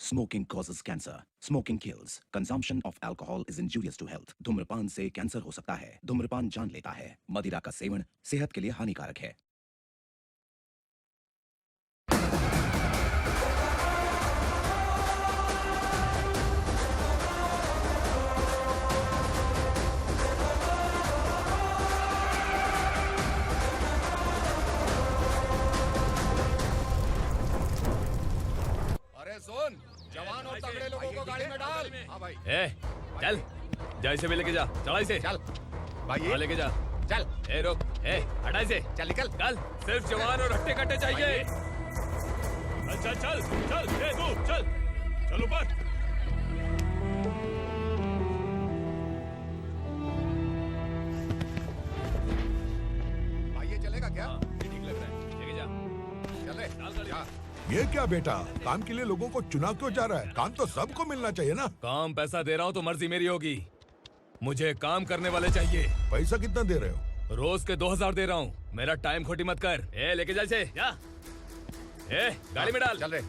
Smoking causes cancer. Smoking kills. Consumption of alcohol is injurious to health. धूम्रपान से cancer हो सकता है. धूम्रपान जान लेता है. मदिरा का सेवन सेहत के लिए हानिकारक है. सुन, जवान और तगड़े लोगों को गाड़ी में डाल। हाँ भाई। चल, जा इसे भी लेके जा, चढ़ा इसे। चल, भाई हाँ लेके जा। चल। रुक, हटा इसे। चल निकल। चल, सिर्फ जवान और हट्टे कट्टे चाहिए। चल, चल, चल, चल, तू, चल, चल ऊपर। भाई ये चलेगा क्या? ये ठीक लग रहा है, लेके जा। चल रे, चल जा। ये क्या बेटा, काम के लिए लोगों को चुना क्यों जा रहा है? काम तो सबको मिलना चाहिए ना। काम पैसा दे रहा हूँ तो मर्जी मेरी होगी। मुझे काम करने वाले चाहिए। पैसा कितना दे रहे हो? रोज के 2000 दे रहा हूँ। मेरा टाइम खोटी मत कर। लेके जा इसे, जा। गाड़ी में डाल। चल रे।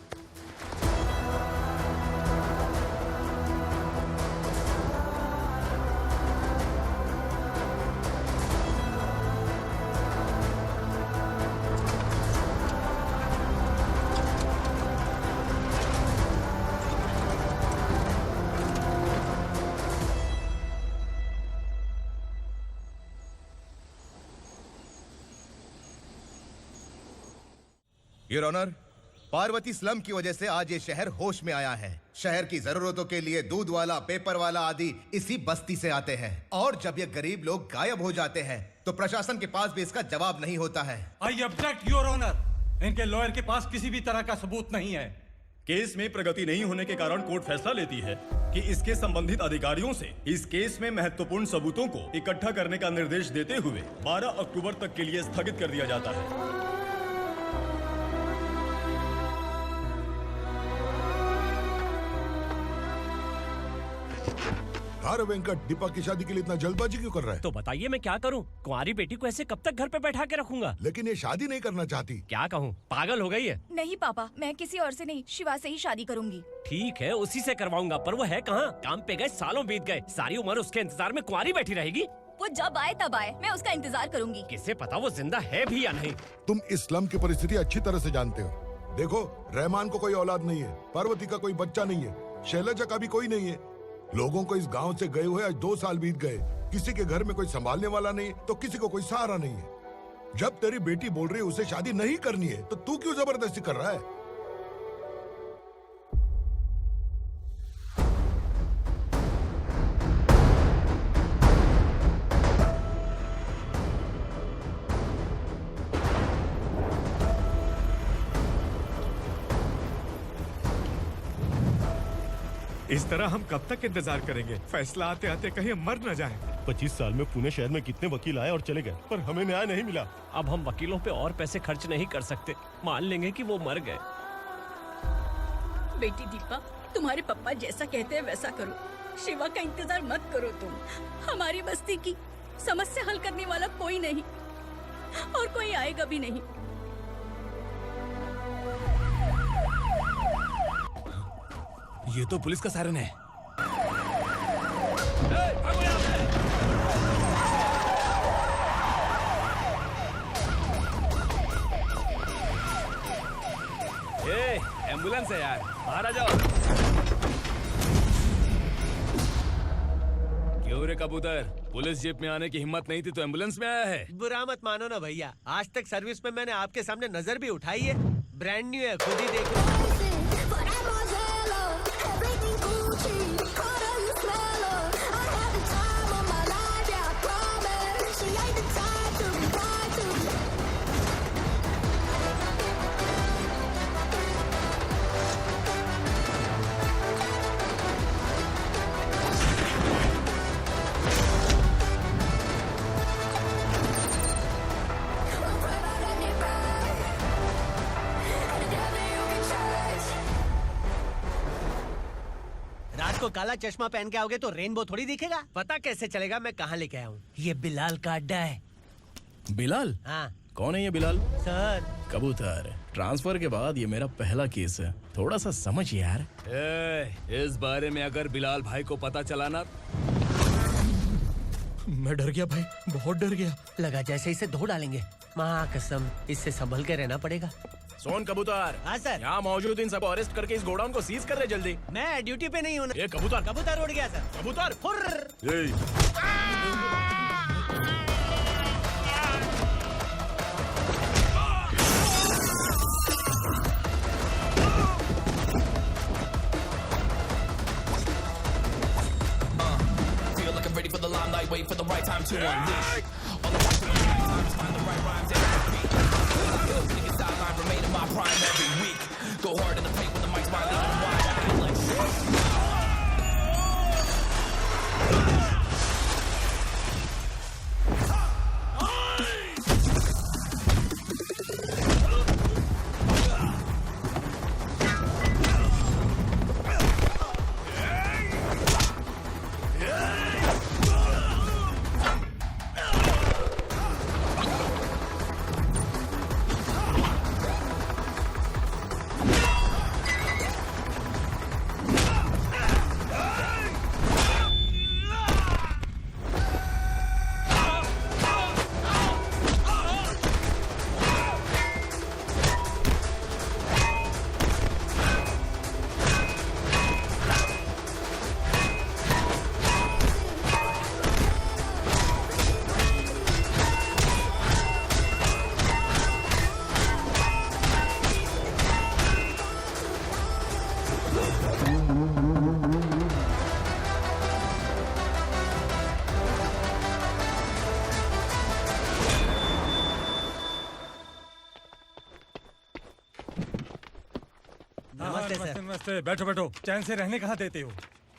योर ऑनर, पार्वती स्लम की वजह से आज ये शहर होश में आया है। शहर की जरूरतों के लिए दूध वाला, पेपर वाला आदि इसी बस्ती से आते हैं, और जब ये गरीब लोग गायब हो जाते हैं तो प्रशासन के पास भी इसका जवाब नहीं होता है। I object your honour. इनके लॉयर के पास किसी भी तरह का सबूत नहीं है। केस में प्रगति नहीं होने के कारण कोर्ट फैसला लेती है कि इसके संबंधित अधिकारियों से इस केस में महत्वपूर्ण सबूतों को इकट्ठा करने का निर्देश देते हुए 12 अक्टूबर तक के लिए स्थगित कर दिया जाता है। अरे वेंकट, दीपक की शादी के लिए इतना जल्दबाजी क्यों कर रहा है? तो बताइए मैं क्या करूं? कुंवारी बेटी को ऐसे कब तक घर पे बैठा के रखूंगा? लेकिन ये शादी नहीं करना चाहती। क्या कहूं, पागल हो गई है? नहीं पापा, मैं किसी और से नहीं, शिवा से ही शादी करूंगी। ठीक है, उसी से करवाऊंगा, पर वो है कहाँ? काम पे गए, सालों बीत गए, सारी उम्र उसके इंतजार में कुंवारी बैठी रहेगी। वो जब आए तब आए, मैं उसका इंतजार करूंगी। किसे पता वो जिंदा है भी या नहीं। तुम इस्लाम की परिस्थिति अच्छी तरह से जानते हो। देखो, रहमान को कोई औलाद नहीं है, पार्वती का कोई बच्चा नहीं है, शैलजा का भी कोई नहीं है। लोगों को इस गांव से गए हुए आज 2 साल बीत गए। किसी के घर में कोई संभालने वाला नहीं, तो किसी को कोई सहारा नहीं है। जब तेरी बेटी बोल रही है उसे शादी नहीं करनी है, तो तू क्यों जबरदस्ती कर रहा है? इस तरह हम कब तक इंतजार करेंगे? फैसला आते आते कहीं हम मर न जाएं। 25 साल में पुणे शहर में कितने वकील आए और चले गए, पर हमें न्याय नहीं मिला। अब हम वकीलों पे और पैसे खर्च नहीं कर सकते। मान लेंगे कि वो मर गए। बेटी दीपा, तुम्हारे पापा जैसा कहते हैं वैसा करो। शिवा का इंतजार मत करो तुम। हमारी बस्ती की समस्या हल करने वाला कोई नहीं, और कोई आएगा भी नहीं। ये तो पुलिस का सायरन है। एम्बुलेंस है यार, बाहर आ जाओ। क्यों रे कबूतर, पुलिस जीप में आने की हिम्मत नहीं थी तो एम्बुलेंस में आया है? बुरा मत मानो ना भैया, आज तक सर्विस में मैंने आपके सामने नजर भी उठाई है। ब्रांड न्यू है, खुद ही देखो। काला चश्मा पहन के आओगे तो रेनबो थोड़ी दिखेगा। पता कैसे चलेगा मैं कहाँ लेके आया हूँ? ये बिलाल का अड्डा है। बिलाल? हाँ, कौन है ये बिलाल? सर कबूतर, ट्रांसफर के बाद ये मेरा पहला केस है, थोड़ा सा समझ यार। इस बारे में अगर बिलाल भाई को पता चला ना, मैं डर गया भाई, बहुत डर गया। लगा जैसे इसे धो डालेंगे। माँ कसम, इससे संभल के रहना पड़ेगा। सोन कबूतर। हाँ सर। यहाँ मौजूद इन सबको अरेस्ट करके इस गोडाउन को सीज कर रहे जल्दी। मैं ड्यूटी पे नहीं हूँ। ये कबूतर कबूतर उड़ गया सर। कबूतर। Ready for the limelight, wait for the right time to unleash. All the time to find the right rhymes and beat. Niggas sideline remain in my prime every week. Go hard in the paint when the mic's my leading wide. I feel like नमस्ते, बैठो बैठो। चैन से रहने कहाँ देते हो?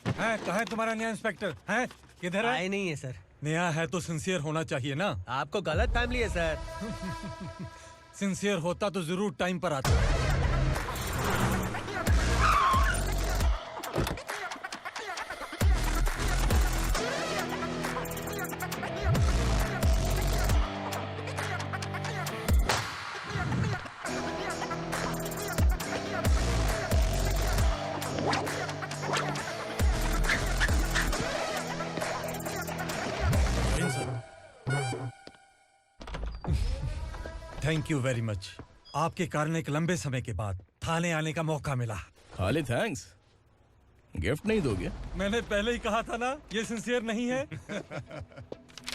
हैं, कहाँ है तुम्हारा नया इंस्पेक्टर? हैं, किधर है? आए नहीं है सर। नया है तो सिंसियर होना चाहिए ना। आपको गलत फैमिली है सर। सिंसियर होता तो जरूर टाइम पर आता। Thank you very much. आपके कारण एक लंबे समय के बाद थाने आने का मौका मिला। खाली थैंक्स, गिफ्ट नहीं दोगे? मैंने पहले ही कहा था ना, ये सिंसियर नहीं है।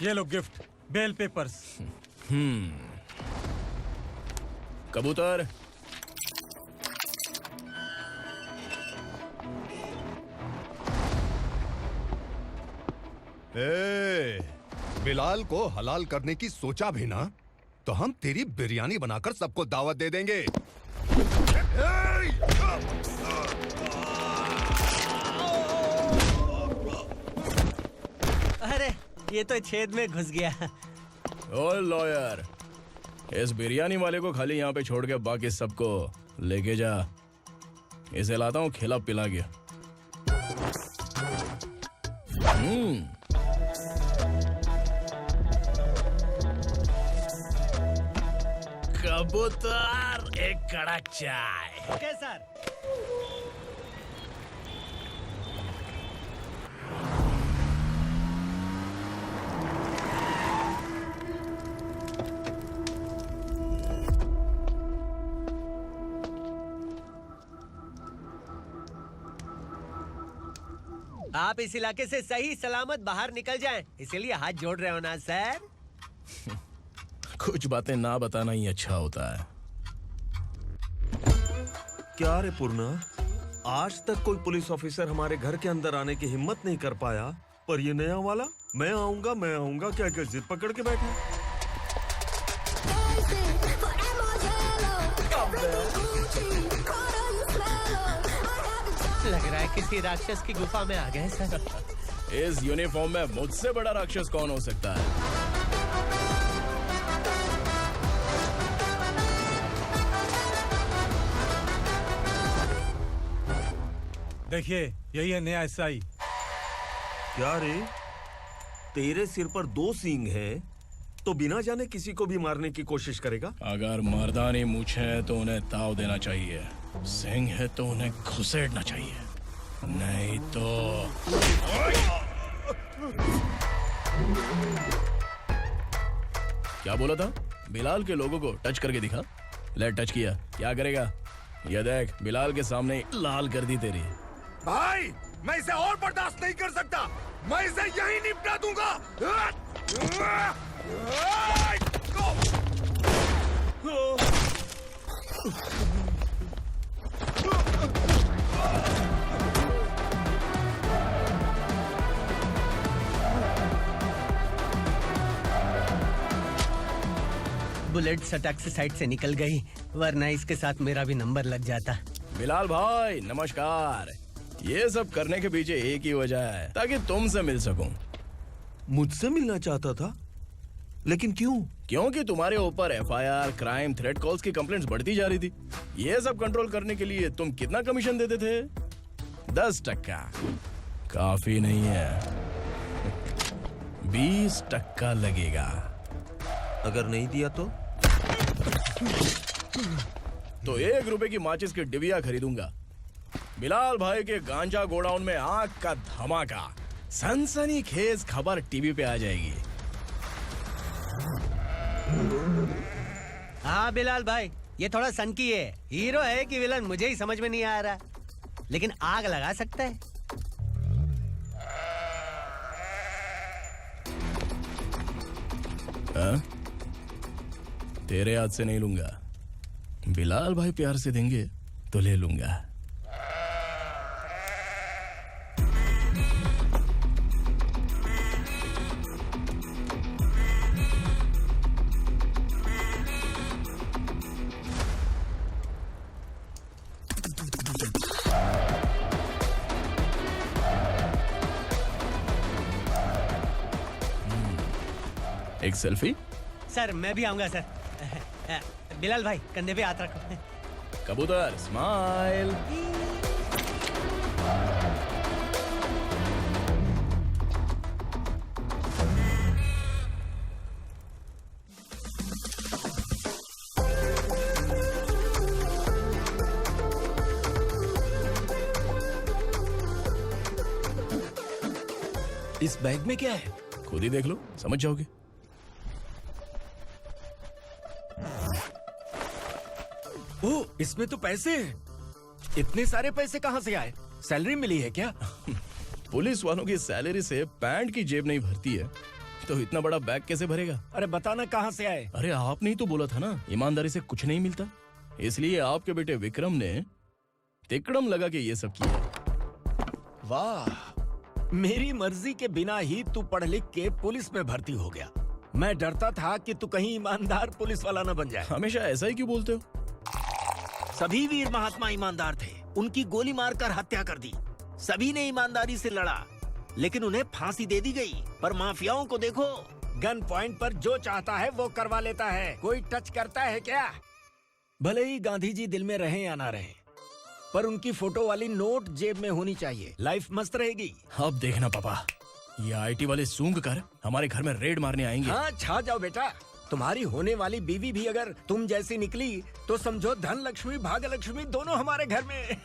ये लो गिफ्ट, बेल पेपर्स। कबूतर। बिलाल को हलाल करने की सोचा भी ना, तो हम तेरी बिरयानी बनाकर सबको दावत दे देंगे। अरे ये तो छेद में घुस गया। ओ लॉयर, इस बिरयानी वाले को खाली यहाँ पे छोड़ के बाकी सबको लेके जा। इसे लाता हूँ खिला पिला के। कबूतर, एक कड़क चाय। Okay sir. आप इस इलाके से सही सलामत बाहर निकल जाएं, इसीलिए हाथ जोड़ रहे हो ना सर। कुछ बातें ना बताना ही अच्छा होता है। क्या रे पूर्णा, आज तक कोई पुलिस ऑफिसर हमारे घर के अंदर आने की हिम्मत नहीं कर पाया, पर ये नया वाला मैं आऊंगा क्या जिद पकड़ के बैठा। लग रहा है किसी राक्षस की गुफा में आ गए सर। इस यूनिफॉर्म में मुझसे बड़ा राक्षस कौन हो सकता है? देखिए, यही है नया एसआई। क्या रे, तेरे सिर पर 2 सींग है, तो बिना जाने किसी को भी मारने की कोशिश करेगा? अगर मर्दानी मूछें हैं तो उन्हें ताव देना चाहिए, सिंह है तो उन्हें घुसेड़ना चाहिए, नहीं तो क्या बोला था? बिलाल के लोगों को टच करके दिखा। ले टच किया, क्या करेगा? ये देख, बिलाल के सामने ही लाल कर दी तेरी। भाई, मैं इसे और बर्दाश्त नहीं कर सकता। मैं इसे यहीं निपटा दूंगा। बुलेट सटक से साइड से निकल गई, वरना इसके साथ मेरा भी नंबर लग जाता। बिलाल भाई नमस्कार। ये सब करने के पीछे एक ही वजह है, ताकि तुमसे मिल सकूं। मुझसे मिलना चाहता था? लेकिन क्यों? क्योंकि तुम्हारे ऊपर एफआईआर, क्राइम, थ्रेट कॉल्स की कंप्लेंट्स बढ़ती जा रही थी। ये सब कंट्रोल करने के लिए तुम कितना कमीशन देते थे? 10%। काफी नहीं है, 20% लगेगा। अगर नहीं दिया तो 1 रुपए की माचिस की डिबिया खरीदूंगा। बिलाल भाई के गांजा गोडाउन में आग का धमाका, सनसनीखेज खबर टीवी पे आ जाएगी। हाँ बिलाल भाई, ये थोड़ा सनकी है। हीरो है कि विलन मुझे ही समझ में नहीं आ रहा, लेकिन आग लगा सकता है। तेरे हाथ से नहीं लूंगा, बिलाल भाई प्यार से देंगे तो ले लूंगा। एक सेल्फी? सर मैं भी आऊंगा सर। बिलाल भाई कंधे पे हाथ रखो। कबूतर स्माइल। इस बैग में क्या है? खुद ही देख लो, समझ जाओगे। ओह, इसमें तो पैसे हैं। इतने सारे पैसे कहाँ से आए? सैलरी मिली है क्या? पुलिस वालों की सैलरी से पैंट की जेब नहीं भरती है, तो इतना बड़ा बैग कैसे भरेगा? अरे बताना कहाँ से आए? अरे आपने ही तो बोला था ना, ईमानदारी से कुछ नहीं मिलता, इसलिए आपके बेटे विक्रम ने तिकड़म लगा के ये सब किया। वाह, मेरी मर्जी के बिना ही तू पढ़ लिख के पुलिस में भर्ती हो गया। मैं डरता था कि तू कहीं ईमानदार पुलिस वाला न बन जाए। हमेशा ऐसा ही क्यों बोलते हो? सभी वीर महात्मा ईमानदार थे, उनकी गोली मारकर हत्या कर दी। सभी ने ईमानदारी से लड़ा, लेकिन उन्हें फांसी दे दी गई। पर माफियाओं को देखो, गन पॉइंट पर जो चाहता है वो करवा लेता है। कोई टच करता है क्या? भले ही गांधी जी दिल में रहे या ना रहे, पर उनकी फोटो वाली नोट जेब में होनी चाहिए। लाइफ मस्त रहेगी। अब देखना पापा, ये आईटी वाले सूंघ कर हमारे घर में रेड मारने आएंगे। हाँ, छा जाओ बेटा। तुम्हारी होने वाली बीवी भी अगर तुम जैसी निकली तो समझो धन लक्ष्मी भाग्य लक्ष्मी दोनों हमारे घर में।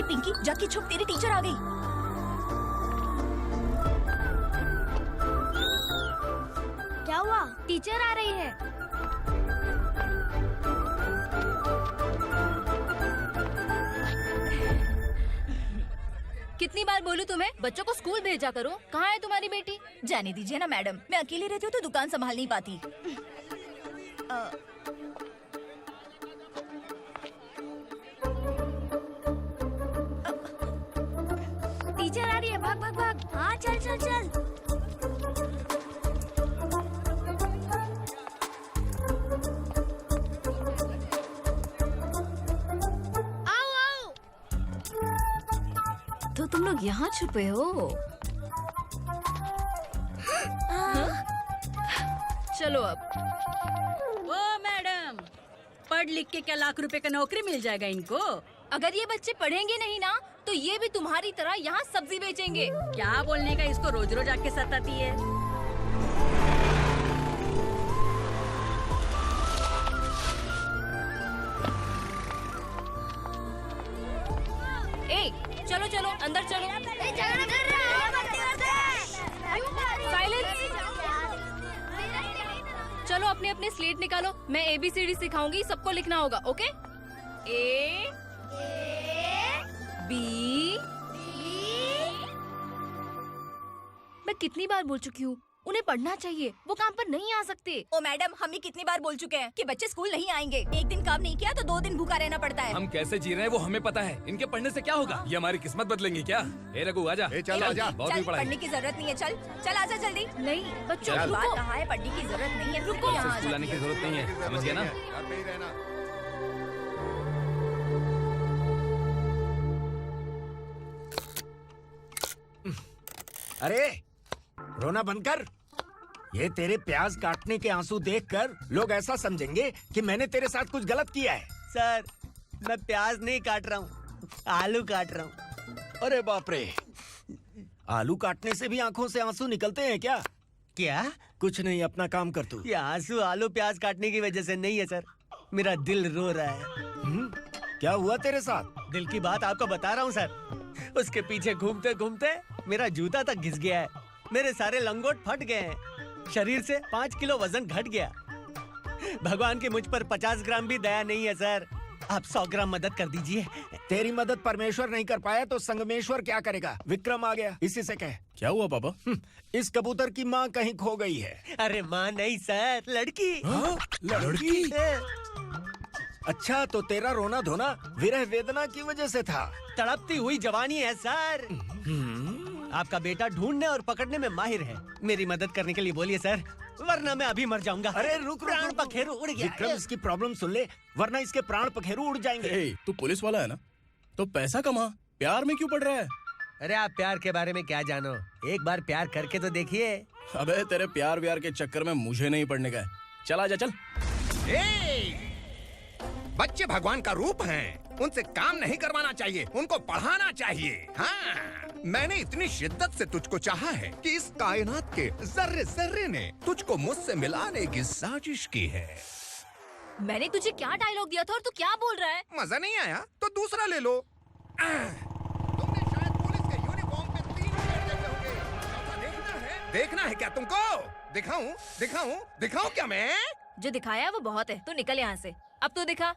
पिंकी, जाके छुप, तेरी टीचर आ गई। क्या हुआ? टीचर आ रही है। कितनी बार बोलूं तुम्हें, बच्चों को स्कूल भेजा करो। कहाँ है तुम्हारी बेटी? जाने दीजिए ना मैडम, मैं अकेली रहती हूँ तो दुकान संभाल नहीं पाती। टीचर आ रही है, भाग भाग भाग। हाँ चल चल चल। तुम लोग यहाँ छुपे हो? चलो अब। ओ मैडम, पढ़ लिख के क्या लाख रुपए का नौकरी मिल जाएगा इनको? अगर ये बच्चे पढ़ेंगे नहीं ना तो ये भी तुम्हारी तरह यहाँ सब्जी बेचेंगे। क्या बोलने का, इसको रोज रोज आके सताती है। ए, चलो चलो अंदर चलो। साइलेंस। चलो अपने अपने स्लेट निकालो, मैं ABCD सिखाऊंगी, सबको लिखना होगा, ओके? A B। मैं कितनी बार बोल चुकी हूँ, उन्हें पढ़ना चाहिए, वो काम पर नहीं आ सकते। ओ मैडम, हम ही कितनी बार बोल चुके हैं कि बच्चे स्कूल नहीं आएंगे। एक दिन काम नहीं किया तो 2 दिन भूखा रहना पड़ता है। हम कैसे जी रहे हैं वो हमें पता है, इनके पढ़ने से क्या होगा? ये हमारी किस्मत बदलेंगे क्या? ए रघु आजा। चल आजा। बहुत ही पढ़ाई। पढ़ने की जरूरत नहीं है, चल चल आजा जल्दी। नहीं बच्चों चल। रुको। कहा है पढ़ने की जरूरत नहीं है, रुको यहाँ स्कूल आने की जरूरत नहीं है, समझ गया ना? घर पे ही रहना। अरे रोना बंद कर। ये तेरे प्याज काटने के आंसू देखकर लोग ऐसा समझेंगे कि मैंने तेरे साथ कुछ गलत किया है। सर, मैं प्याज नहीं काट रहा हूँ, आलू काट रहा हूँ। अरे बाप रे, आलू काटने से भी आंखों से आंसू निकलते हैं क्या? क्या? कुछ नहीं, अपना काम कर तू। ये आंसू आलू प्याज काटने की वजह से नहीं है सर, मेरा दिल रो रहा है। क्या हुआ तेरे साथ? दिल की बात आपको बता रहा हूँ सर। उसके पीछे घूमते घूमते मेरा जूता तक घिस गया है, मेरे सारे लंगोट फट गए हैं, शरीर से 5 किलो वजन घट गया। भगवान की मुझ पर 50 ग्राम भी दया नहीं है सर, आप 100 ग्राम मदद कर दीजिए। तेरी मदद परमेश्वर नहीं कर पाया तो संगमेश्वर क्या करेगा? विक्रम आ गया, इसी से कह। क्या हुआ पापा? इस कबूतर की माँ कहीं खो गई है। अरे माँ नहीं सर, लड़की। लड़की? अच्छा, तो तेरा रोना धोना विरह वेदना की वजह से था। तड़पती हुई जवानी है सर। आपका बेटा ढूंढने और पकड़ने में माहिर है, मेरी मदद करने के लिए बोलिए सर, वरना मैं अभी मर जाऊंगा। अरे रुक रुक, प्राण पखेरु उड़ गया। विक्रम, इसकी प्रॉब्लम सुन ले, वरना इसके प्राण पखेरु उड़ जाएंगे। ए, तू पुलिस वाला है ना, तो पैसा कमा, प्यार में क्यों पड़ रहा है? अरे आप प्यार के बारे में क्या जानो, एक बार प्यार करके तो देखिए। अबे तेरे प्यार व्यार के चक्कर में मुझे नहीं पड़ने का है, चल आजा चल। बच्चे भगवान का रूप हैं, उनसे काम नहीं करवाना चाहिए, उनको पढ़ाना चाहिए। हाँ, मैंने इतनी शिद्दत से तुझको चाहा है कि इस कायनात के जर्रे जर्रे ने तुझको मुझसे मिलाने की साजिश की है। मैंने तुझे क्या डायलॉग दिया था और तू क्या बोल रहा है? मजा नहीं आया तो दूसरा ले लो। तुमने शायद पुलिस के यूनिफॉर्म पे 3 पैर देखे होंगे। देखना है क्या तुमको? दिखाऊं दिखाऊं दिखाऊं क्या मैं? जो दिखाया वो बहुत है, तू निकल यहाँ से। अब तो दिखा।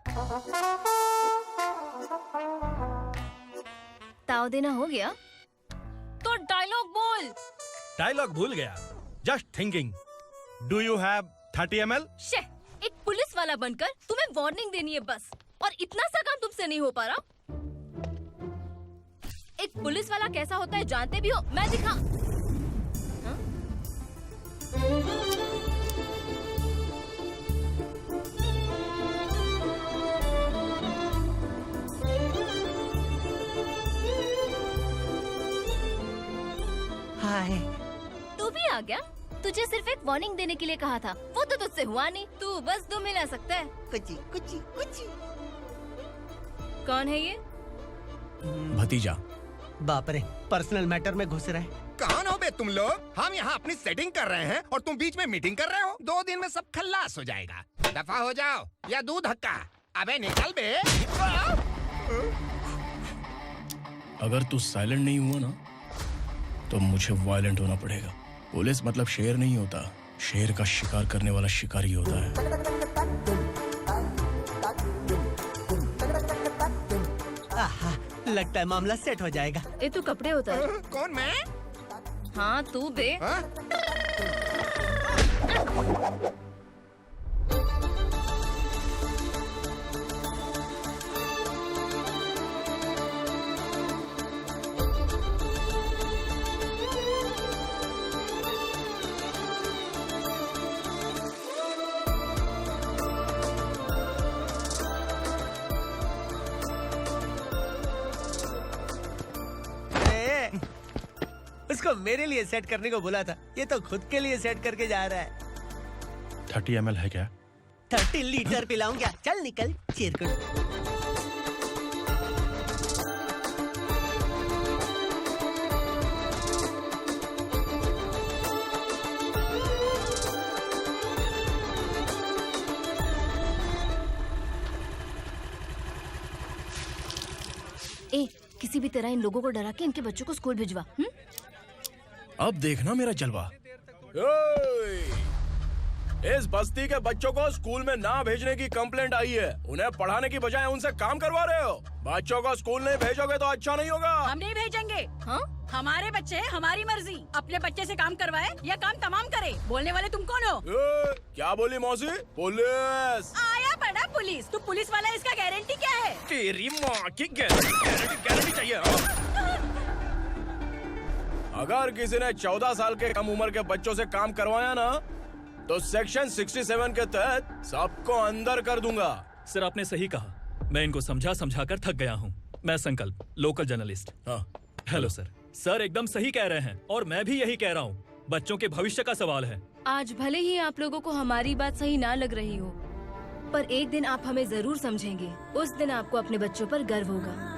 ताव देना हो गया तो डायलॉग बोल। डायलॉग भूल गया। Just thinking, do you have 30 ml? शे, एक पुलिस वाला बनकर तुम्हें वार्निंग देनी है बस, और इतना सा काम तुमसे नहीं हो पा रहा। एक पुलिस वाला कैसा होता है जानते भी हो? मैं दिखा। हाँ? हाय। तू भी आ गया? तुझे सिर्फ एक वार्निंग देने के लिए कहा था, वो तो तुझसे हुआ नहीं। तू बस 2 मिला सकता है। कुची कुची कुची। कौन है ये? भतीजा। बाप रे, पर्सनल मैटर में घुस रहे। कौन हो बे तुम लोग? हम यहाँ अपनी सेटिंग कर रहे हैं और तुम बीच में मीटिंग कर रहे हो। 2 दिन में सब खल्लास हो जाएगा। दफा हो जाओ या दूध हक्का। अबे निकल बे। अगर तू साइलेंट नहीं हुआ ना तो मुझे वायलेंट होना पड़ेगा। पुलिस मतलब शेर नहीं होता, शेर का शिकार करने वाला शिकारी होता है। आहा, लगता है मामला सेट हो जाएगा। ए तू कपड़े उतार। कौन मैं? हाँ तू बे। इसको मेरे लिए सेट करने को बोला था, ये तो खुद के लिए सेट करके जा रहा है। 30 ml है क्या? 30 लीटर पिलाऊं क्या? चल निकल चिरकुट। ए, किसी भी तरह इन लोगों को डरा के इनके बच्चों को स्कूल भिजवा। अब देखना मेरा जलवा। इस बस्ती के बच्चों को स्कूल में ना भेजने की कंप्लेंट आई है। उन्हें पढ़ाने की बजाय उनसे काम करवा रहे हो। बच्चों को स्कूल नहीं भेजोगे तो अच्छा नहीं होगा। हम नहीं भेजेंगे। हाँ? हमारे बच्चे हमारी मर्जी। अपने बच्चे से काम करवाए या काम तमाम करे। बोलने वाले तुम कौन हो? क्या बोली मौसी? पुलिस आया बड़ा पुलिस। तू पुलिस वाला, इसका गारंटी क्या है? तेरी माँ की गारंटी चाहिए। अगर किसी ने 14 साल के कम उम्र के बच्चों से काम करवाया ना, तो सेक्शन 67 के तहत सबको अंदर कर दूंगा। सर आपने सही कहा। मैं इनको समझा कर थक गया हूँ। मैं संकल्प, local journalist. Hello sir. Sir एकदम सही कह रहे हैं और मैं भी यही कह रहा हूँ। बच्चों के भविष्य का सवाल है। आज भले ही आप लोगों को हमारी बात सही ना लग रही हो, पर एक दिन आप हमें जरूर समझेंगे। उस दिन आपको अपने बच्चों पर गर्व होगा।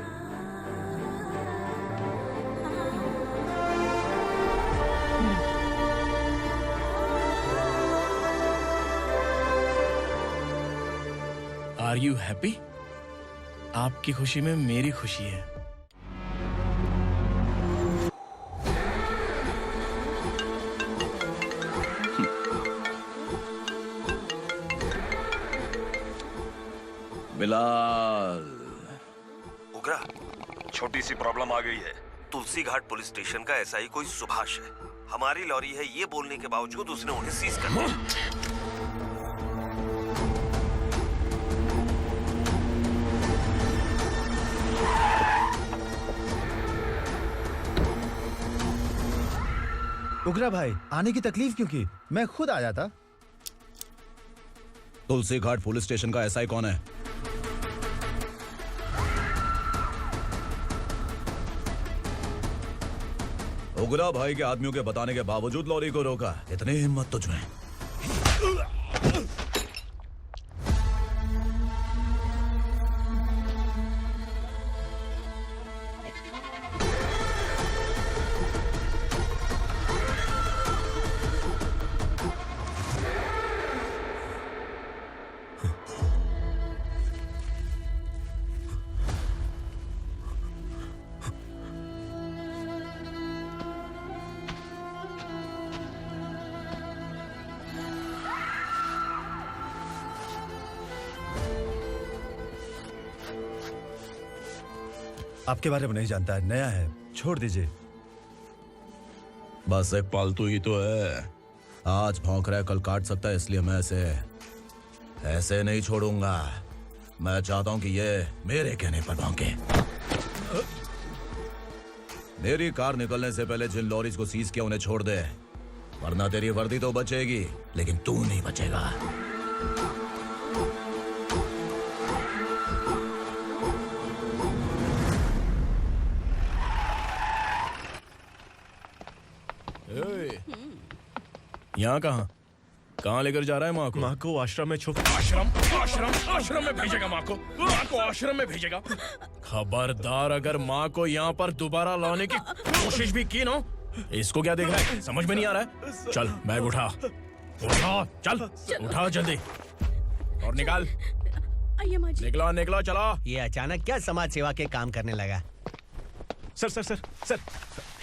Are you happy? आपकी खुशी में मेरी खुशी है। बिलाल। उगरा, छोटी सी प्रॉब्लम आ गई है। तुलसी घाट पुलिस स्टेशन का एसआई कोई सुभाष है। हमारी लॉरी है ये बोलने के बावजूद उसने उन्हें सीज कर दिया। उगरा भाई, आने की तकलीफ क्यों की? मैं खुद आ जाता। तुलसी घाट पुलिस स्टेशन का एसआई कौन है? उगरा भाई के आदमियों के बताने के बावजूद लॉरी को रोका। इतनी हिम्मत तुझमें? आपके बारे में नहीं जानता है, नया है, छोड़ दीजिए। बस एक पालतू ही तो है। आज भौंक रहा है, कल काट सकता है, इसलिए मैं ऐसे नहीं छोड़ूंगा। मैं चाहता हूं कि ये मेरे कहने पर भौंके। मेरी कार निकलने से पहले जिन लॉरीज को सीज किया उन्हें छोड़ दे, वरना तेरी वर्दी तो बचेगी लेकिन तू नहीं बचेगा। यहाँ कहाँ लेकर जा रहा है माँ को? माँ को आश्रम में आश्रम में भेजेगा माँ को आश्रम में भेजेगा। खबरदार, अगर माँ को यहाँ पर दोबारा लाने की कोशिश भी की ना, इसको क्या देख रहा है? समझ में नहीं आ रहा है? चल बैग उठा, चल उठा जल्दी और निकाल। निकला चला। ये अचानक क्या समाज सेवा के काम करने लगा? सर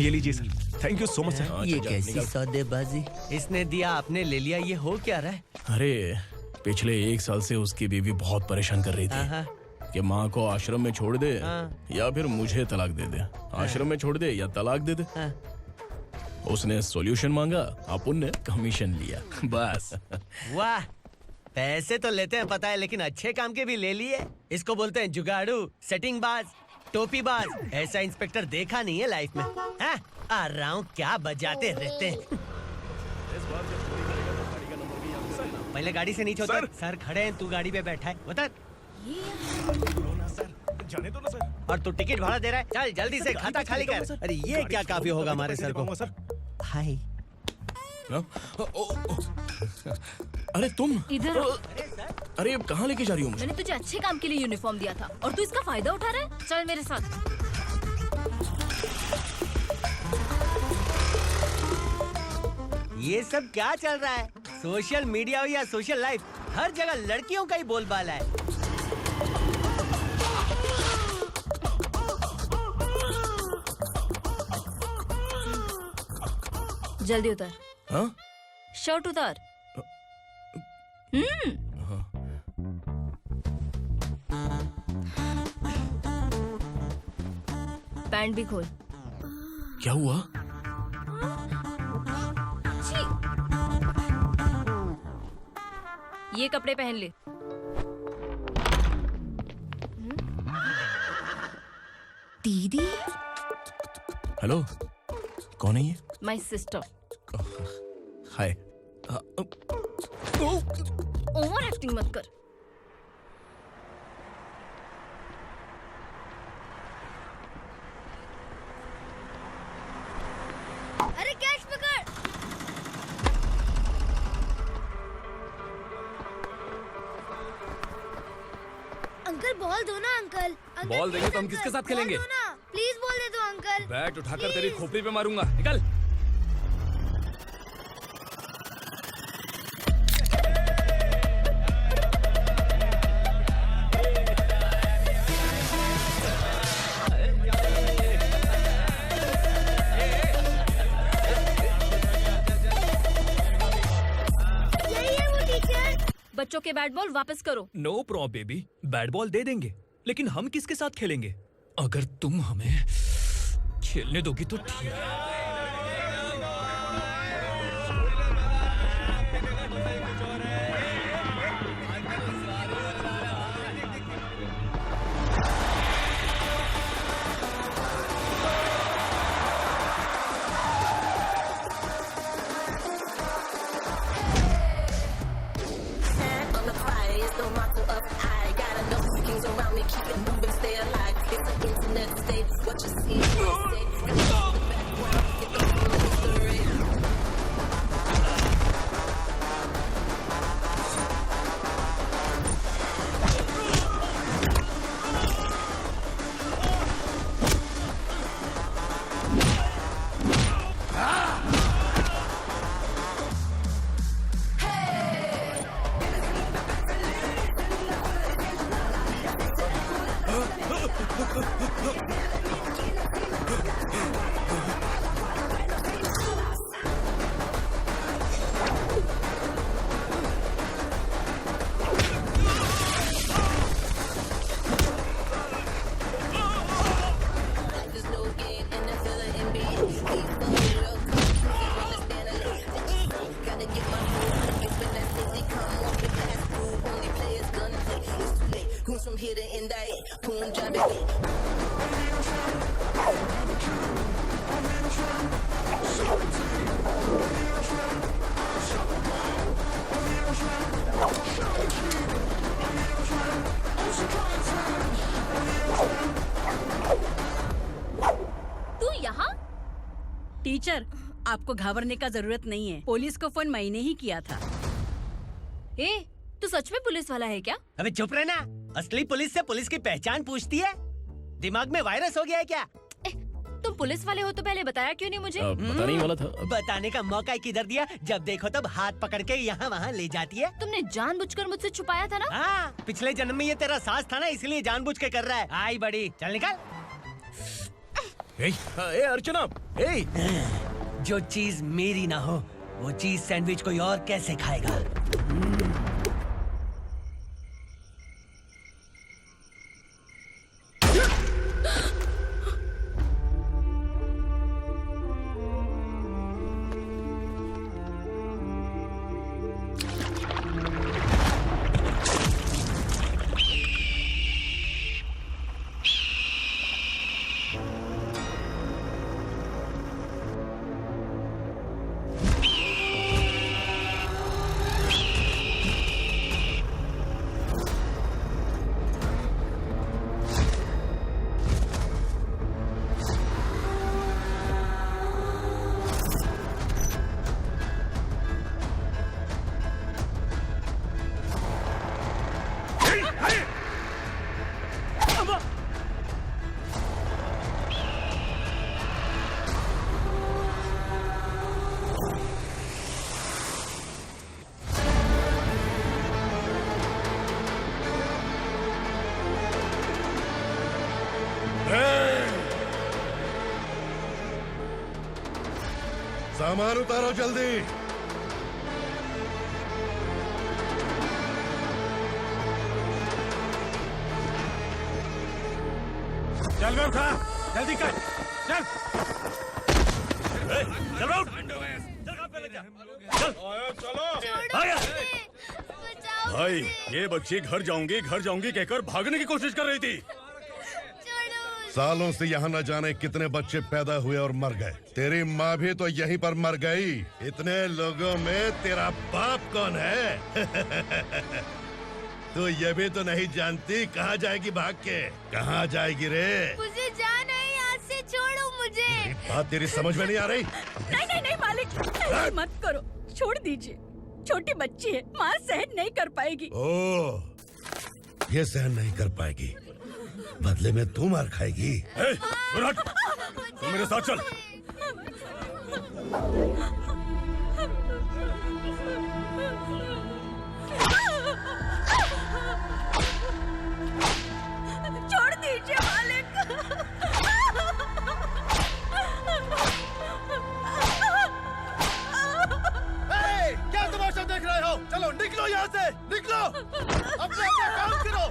ये लीजिए sir. Thank you so much sir. ये कैसी सौदेबाजी? इसने दिया, आपने ले लिया, ये हो क्या रहा है? अरे पिछले 1 साल से उसकी बीवी बहुत परेशान कर रही थी कि माँ को आश्रम में छोड़ दे या फिर मुझे तलाक दे दे। आश्रम में छोड़ दे या तलाक दे दे। उसने सॉल्यूशन मांगा, अपन ने कमीशन लिया, बस। वाह, पैसे तो लेते हैं पता है, लेकिन अच्छे काम के भी ले लिए। इसको बोलते हैं जुगाड़ू, सेटिंग बाज, टोपी बाज। ऐसा इंस्पेक्टर देखा नहीं है लाइफ में। हाँ? आ रहा हूँ, क्या बजाते रहते हैं। पहले गाड़ी से नीचे उतर। सर खड़े हैं, तू गाड़ी पे बैठा है, उतर। जाने दो ना सर। और तू टिकट भाड़ा दे रहा है? चल जल्दी से खाता खाली कर। अरे ये क्या काफी होगा हमारे सर को? हाय। अरे तुम इधर। अरे कहाँ लेके जा रही हो मुझे? मैंने तुझे अच्छे काम के लिए यूनिफॉर्म दिया था और तू इसका फायदा उठा रहा है। चल मेरे साथ। ये सब क्या चल रहा है? सोशल मीडिया हो या सोशल लाइफ, हर जगह लड़कियों का ही बोलबाला है। जल्दी उतर। हाँ? शर्ट उतार। पैंट भी खोल। क्या हुआ? ये कपड़े पहन ले। दीदी। हेलो, कौन है ये? My sister. Hi. Over acting मत कर। अरे कैच पकड़। अंकल बॉल दो ना अंकल। बॉल देंगे तो हम किसके साथ खेलेंगे? प्लीज बॉल दे दो अंकल। बैट उठाकर तेरी खोपड़ी पे मारूंगा। निकल। बच्चों के बैट बॉल वापस करो। No problem baby, bat ball दे देंगे, लेकिन हम किसके साथ खेलेंगे? अगर तुम हमें खेलने दोगी तो ठीक है। टीचर, आपको घबराने का जरूरत नहीं है। पुलिस को फोन मैंने ही किया था। ए, तू सच में पुलिस वाला है क्या? अबे चुप रहना। असली पुलिस से पुलिस की पहचान पूछती है? दिमाग में वायरस हो गया है क्या? तुम पुलिस वाले हो तो पहले बताया क्यों नहीं मुझे? बताने ही वाला था। बताने का मौका किधर दिया? जब देखो तब हाथ पकड़ के यहाँ वहाँ ले जाती है। तुमने जानबूझकर मुझसे छुपाया था ना? हाँ, पिछले जन्म में ये तेरा सास था ना, इसलिए जानबूझ के कर रहा है। आई बड़ी, चल निकल। ए अर्चना, जो चीज मेरी ना हो वो चीज सैंडविच कोई और कैसे खाएगा? सामान उतारो जल्दी। चल बे उठा, जल्दी कर, चल। चल बे उठ। भाई ये बच्ची घर जाऊंगी कहकर भागने की कोशिश कर रही थी। सालों से यहाँ न जाने कितने बच्चे पैदा हुए और मर गए। तेरी माँ भी तो यहीं पर मर गई। इतने लोगों में तेरा बाप कौन है? तू ये भी तो नहीं जानती कहाँ जाएगी भाग के? कहाँ जाएगी रे? मुझे जाना है यहाँ से, छोड़ो मुझे। बात तेरी समझ में नहीं आ रही? नहीं मालिक, ऐसे मत करो, छोड़ दीजिए। छोटी बच्ची है, माँ सहन नहीं कर पाएगी। ओह, ये सहन नहीं कर पाएगी, बदले में तू मार खाएगी। तू मेरे साथ चल। छोड़ दीजिए मालिक। क्या तमाशा देख रहे हो? चलो निकलो यहाँ से, निकलो। अपना काम करो।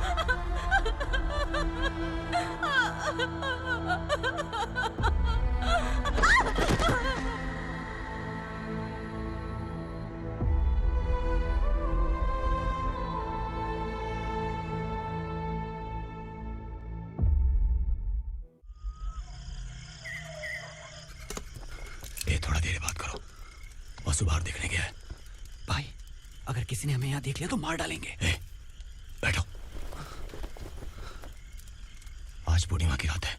ए, थोड़ा देर बात करो। वसु बाहर देखने गया है। भाई, अगर किसी ने हमें यहाँ देख लिया तो मार डालेंगे। बैठो। आज पूर्णिमा की रात है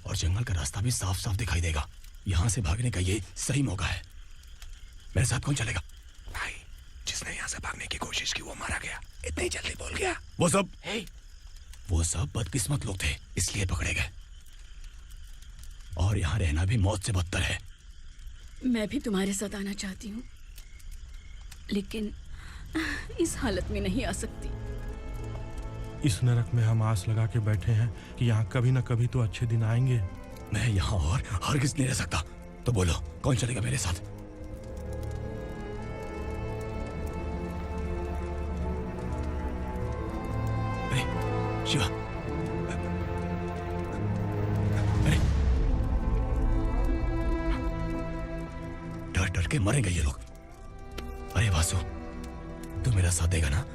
और जंगल का रास्ता भी साफ साफ दिखाई देगा। यहाँ से भागने का ये सही मौका है। मेरे साथ कौन चलेगा? भाई, जिसने यहाँ से भागने की कोशिश की वो मारा गया। इतनी जल्दी बोल गया। वो सब बदकिस्मत लोग थे, इसलिए पकड़े गए। और यहाँ रहना भी मौत से बदतर है। मैं भी तुम्हारे साथ आना चाहती हूँ, लेकिन इस हालत में नहीं आ सकती। इस नरक में हम आस लगा के बैठे हैं कि यहाँ कभी न कभी तो अच्छे दिन आएंगे। मैं यहाँ और हरगिज़ नहीं रह सकता। तो बोलो, कौन चलेगा मेरे साथ? अरे शिवा, अरे डर डर के मरेंगे ये लोग। अरे वासु, तू मेरा साथ देगा ना?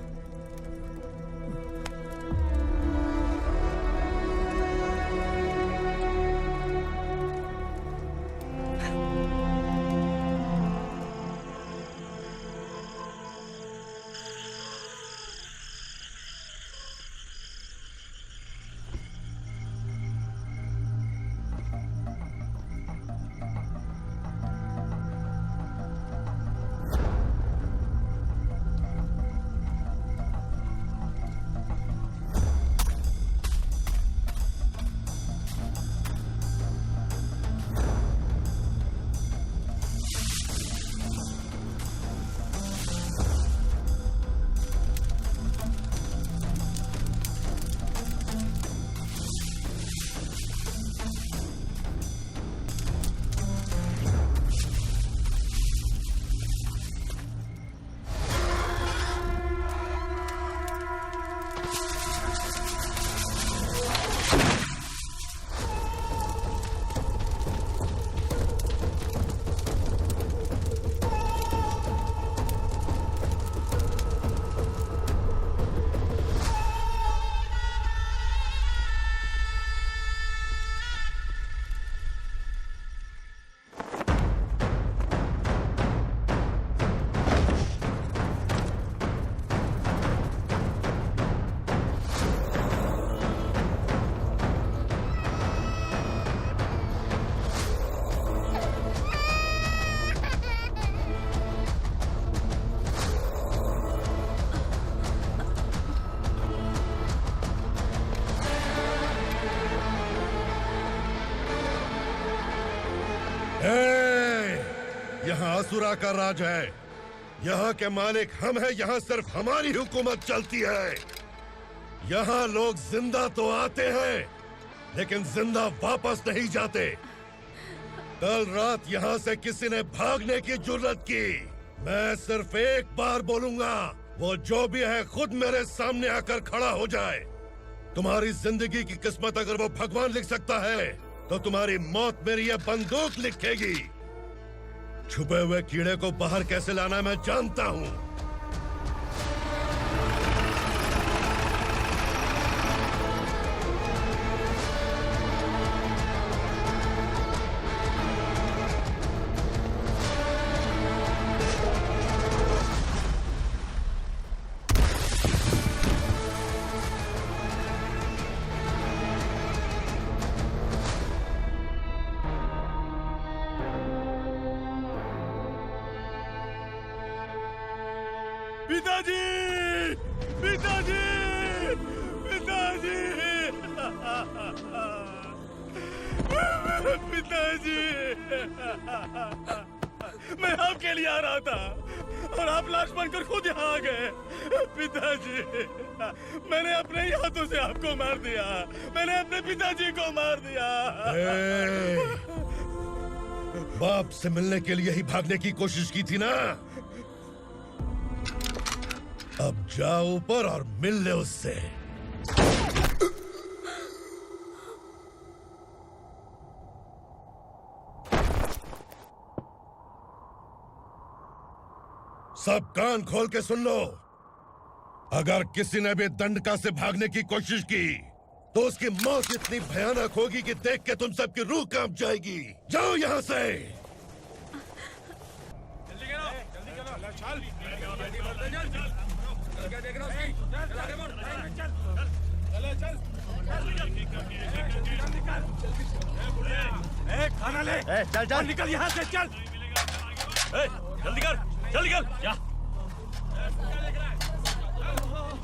यहाँ असुरा का राज है। यहाँ के मालिक हम हैं। यहाँ सिर्फ हमारी हुकूमत चलती है। यहाँ लोग जिंदा तो आते हैं, लेकिन जिंदा वापस नहीं जाते। कल रात यहाँ से किसी ने भागने की जुर्रत की, मैं सिर्फ एक बार बोलूंगा, वो जो भी है खुद मेरे सामने आकर खड़ा हो जाए। तुम्हारी जिंदगी की किस्मत अगर वो भगवान लिख सकता है, तो तुम्हारी मौत मेरी ये बंदूक लिखेगी। छुपे हुए कीड़े को बाहर कैसे लाना मैं जानता हूँ। पिताजी! पिताजी! पिताजी! पिताजी! मैं आपके लिए आ रहा था और आप लाश बनकर खुद यहाँ आ गए। पिताजी, मैंने अपने ही हाथों से आपको मार दिया। मैंने अपने पिताजी को मार दिया। बाप से मिलने के लिए ही भागने की कोशिश की थी ना? अब जाओ ऊपर और मिल ले उससे। सब कान खोल के सुन लो। अगर किसी ने भी दंडका से भागने की कोशिश की, तो उसकी मौत इतनी भयानक होगी कि देख के तुम सबकी रूह कांप जाएगी। जाओ यहाँ से। खाना ले। चल चल निकल यहाँ से, चल। जल्दी कर, जल्दी कर, जा।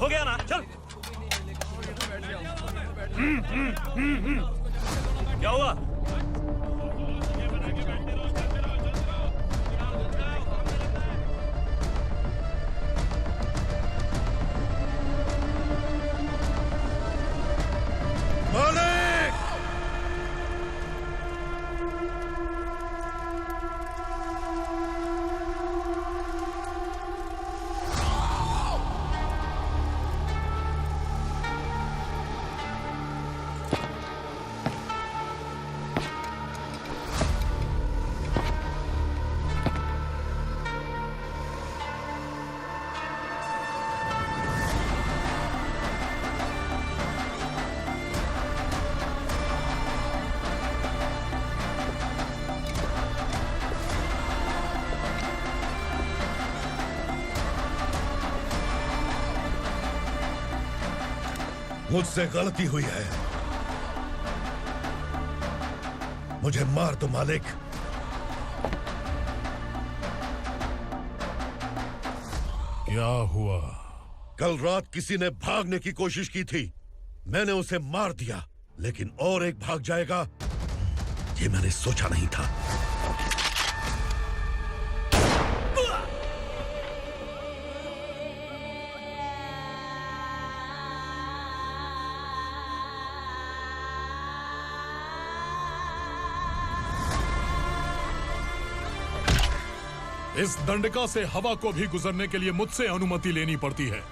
हो गया ना, चल। क्या हुआ? मुझसे गलती हुई है, मुझे मार दो मालिक। क्या हुआ? कल रात किसी ने भागने की कोशिश की थी, मैंने उसे मार दिया, लेकिन और एक भाग जाएगा ये मैंने सोचा नहीं था। इस दंडका से हवा को भी गुजरने के लिए मुझसे अनुमति लेनी पड़ती है।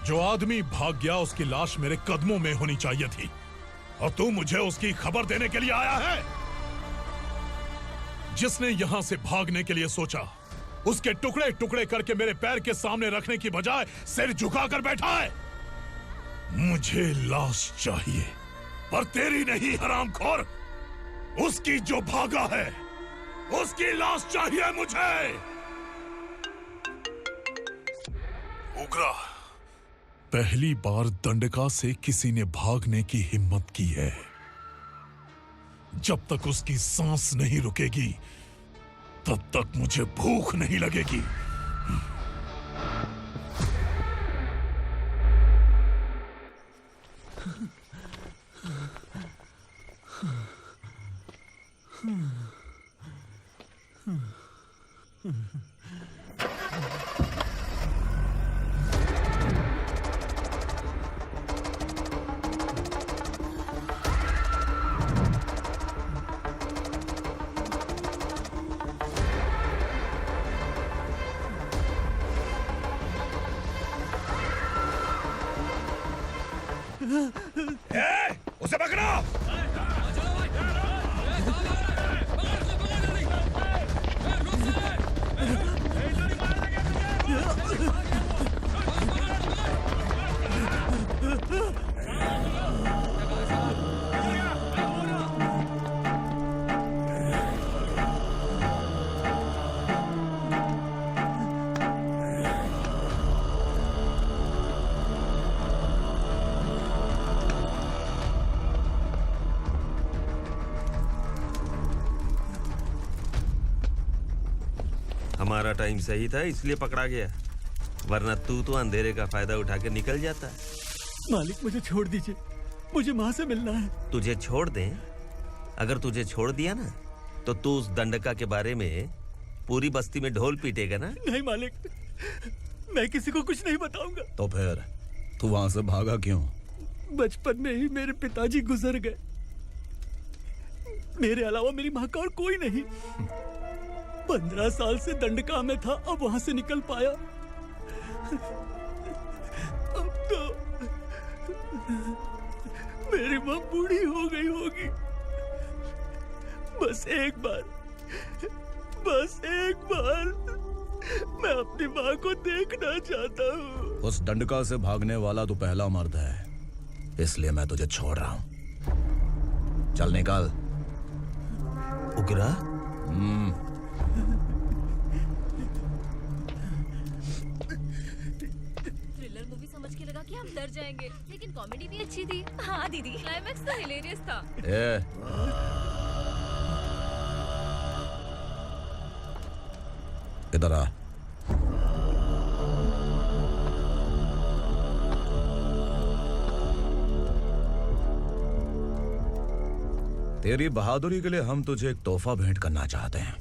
जो आदमी भाग गया उसकी लाश मेरे कदमों में होनी चाहिए थी, और तू मुझे उसकी खबर देने के लिए आया है। जिसने यहां से भागने के लिए सोचा, उसके टुकड़े टुकड़े करके मेरे पैर के सामने रखने की बजाय सिर झुकाकर बैठा है। मुझे लाश चाहिए, पर तेरी नहीं हरामखोर, उसकी जो भागा है उसकी लाश चाहिए मुझे। उग्रा, पहली बार दंडका से किसी ने भागने की हिम्मत की है। जब तक उसकी सांस नहीं रुकेगी, तब तक मुझे भूख नहीं लगेगी। उसे पकड़ो। हमारा टाइम सही था इसलिए पकड़ा गया, वरना तू तो अंधेरे का फायदा उठा के निकल जाता। मालिक मुझे छोड़ दीजिए, मुझे माँ से मिलना है। तुझे छोड़ दें? अगर तुझे छोड़ दिया ना तो तू उस दंडका के बारे में पूरी बस्ती में ढोल पीटेगा ना। नहीं मालिक, मैं किसी को कुछ नहीं बताऊंगा। तो फिर तू वहां से भागा क्यों? बचपन में ही मेरे पिताजी गुजर गए, मेरे अलावा मेरी माँ का और कोई नहीं। 15 साल से दंडका में था, अब वहां से निकल पाया। अब तो मेरी माँ बूढ़ी हो गई होगी। बस एक बार मैं अपनी माँ को देखना चाहता हूँ। उस दंडका से भागने वाला तू पहला मर्द है, इसलिए मैं तुझे छोड़ रहा हूँ। चल निकल। उग्रा? थ्रिलर मूवी समझ के लगा कि हम डर जाएंगे, लेकिन कॉमेडी भी अच्छी थी। हाँ दीदी, क्लाइमैक्स तो हिलेरियस था। इधर आ। तेरी बहादुरी के लिए हम तुझे एक तोहफा भेंट करना चाहते हैं।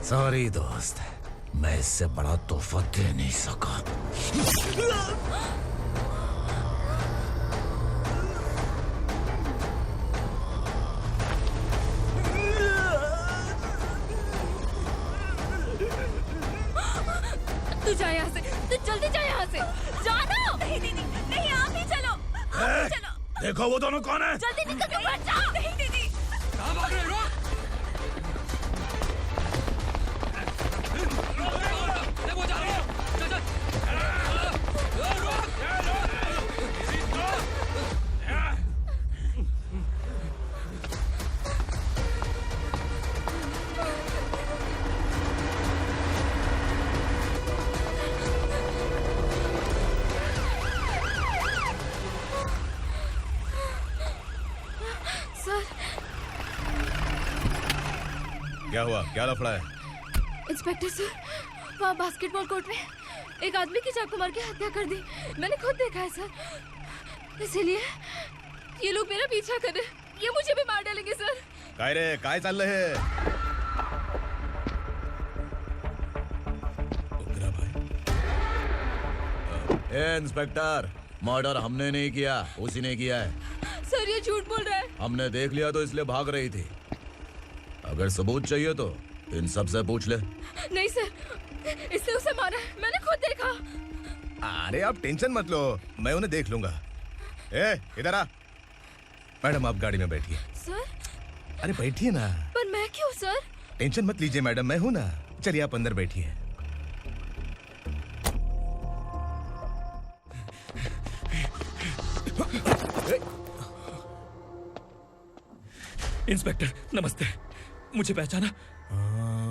सॉरी दोस्त, मैं इससे बड़ा तोहफा दे नहीं सका। तू जा यहाँ से, तू जल्दी जा यहाँ से। जाना। नहीं दीदी, नहीं, आप ही चलो, आप ही चलो। देखो वो दोनों कौन है? जल्दी निकल के मत जाओ। नहीं दीदी। कहाँ भाग रहे हो? क्या हुआ? क्या लफड़ा है? इंस्पेक्टर सर, वहाँ बास्केटबॉल कोर्ट में एक आदमी की चाकू मार के हत्या कर दी। मैंने खुद देखा है सर, इसीलिए ये लोग मेरा पीछा कर रहे हैं। ये मुझे भी मार डालेंगे सर। काय रे, काय चाललंय हे? ए इंस्पेक्टर, मर्डर हमने नहीं किया, उसी ने किया है। सर ये झूठ बोल रहा है। हमने देख लिया तो इसलिए भाग रही थी। अगर सबूत चाहिए तो इन सब से पूछ ले। नहीं सर, इसने उसे मारा है, मैंने खुद देखा। अरे आप टेंशन मत लो, मैं उन्हें देख लूंगा। ए, इधर आ। मैडम आप गाड़ी में बैठिए। सर? अरे बैठिए ना। पर मैं क्यों सर? टेंशन मत लीजिए मैडम, मैं हूं ना। चलिए आप अंदर बैठिए। इंस्पेक्टर नमस्ते, मुझे पहचाना?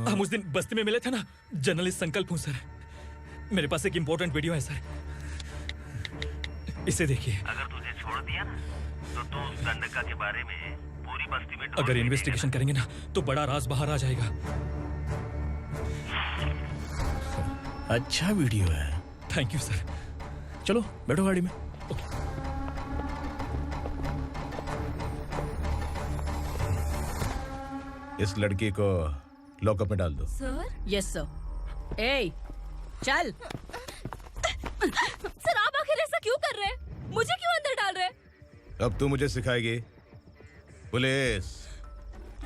हम उस दिन बस्ती में मिले थे ना। जर्नलिस्ट संकल्प हूँ सर। मेरे पास एक इम्पोर्टेंट वीडियो है सर, इसे देखिए। अगर तुझे छोड़ दिया ना तो तू उस दंडका के बारे में पूरी बस्ती में अगर इन्वेस्टिगेशन करेंगे ना तो बड़ा राज बाहर आ जाएगा। अच्छा वीडियो है। Thank you sir. चलो बैठो गाड़ी में। इस लड़की को लॉकअप में डाल दो। सर? Yes sir. ए, चल। सर आप आखिर ऐसा क्यों कर रहे हैं? मुझे क्यों अब तू मुझे सिखाएगी? पुलिस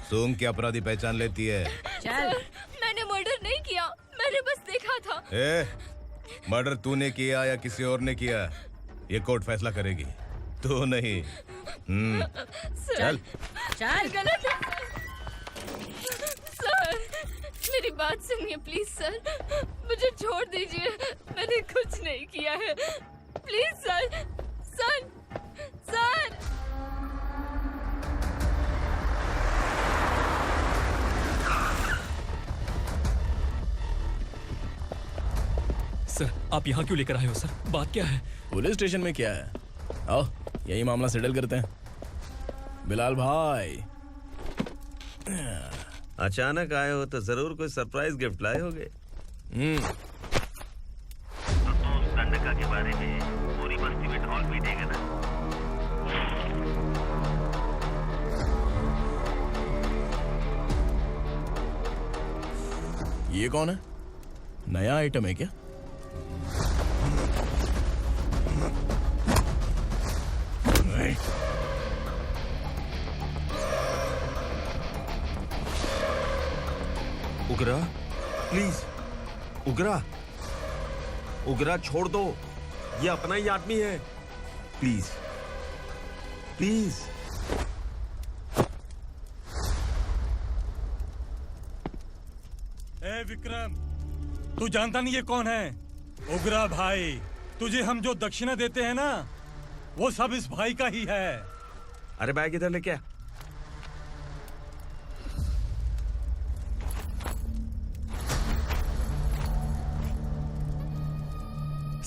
सूंघ के अपराधी पहचान लेती है। सर, मैंने मर्डर नहीं किया, मैंने बस देखा था। मर्डर तूने किया या किसी और ने किया, ये कोर्ट फैसला करेगी, तू नहीं। चल चल। गलत है सर, मेरी बात सुनिए प्लीज सर, मुझे छोड़ दीजिए, मैंने कुछ नहीं किया है, please sir. Sir sir sir, आप यहाँ क्यों लेकर आए हो सर? बात क्या है? पुलिस स्टेशन में क्या है? आओ यही मामला सेटल करते हैं। बिलाल भाई, अचानक आए हो तो जरूर कोई सरप्राइज गिफ्ट लाए होगे। तो उस दंडका के बारे में पूरी बस्ती में ढोल पीटेगा ना? ये कौन है? नया आइटम है क्या? उगरा, प्लीज उगरा, उगरा छोड़ दो, ये अपना ही आदमी है, प्लीज प्लीज। ए विक्रम, तू जानता नहीं ये कौन है? उगरा भाई, तुझे हम जो दक्षिणा देते हैं ना, वो सब इस भाई का ही है। अरे बैग इधर लेके आ।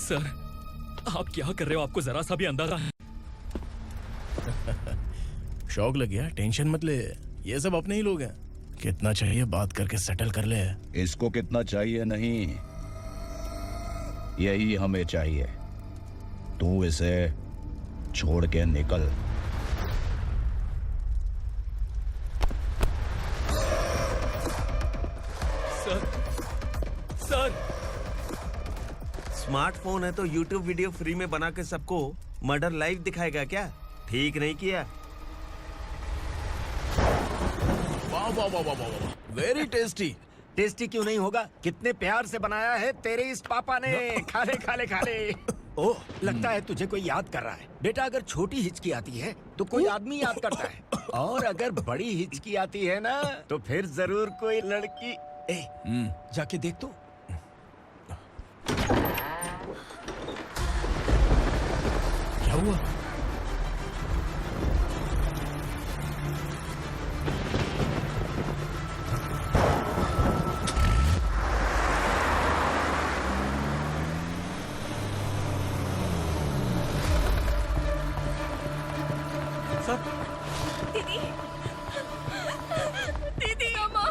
सर, आप क्या कर रहे हो? आपको जरा सा भी अंदाजा है? शौक लग गया? टेंशन मत ले, ये सब अपने ही लोग हैं। कितना चाहिए बात करके सेटल कर ले। इसको कितना चाहिए नहीं, यही हमें चाहिए। तू इसे छोड़ के निकल। सर, सर, स्मार्टफोन है तो YouTube वीडियो फ्री में बना के सबको मर्डर लाइव दिखाएगा क्या? ठीक नहीं किया। वाह वाह वाह वाह वाह, वेरी टेस्टी। टेस्टी क्यों नहीं होगा? कितने प्यार से बनाया है तेरे इस पापा ने। खा ले खा ले खा ले। ओह, लगता है तुझे कोई याद कर रहा है। बेटा, अगर छोटी हिचकी आती है तो कोई आदमी याद करता है, और अगर बड़ी हिचकी आती है ना तो फिर जरूर कोई लड़की। जाके देख तो। क्या हुआ? दीदी, दीदी, अम्मा,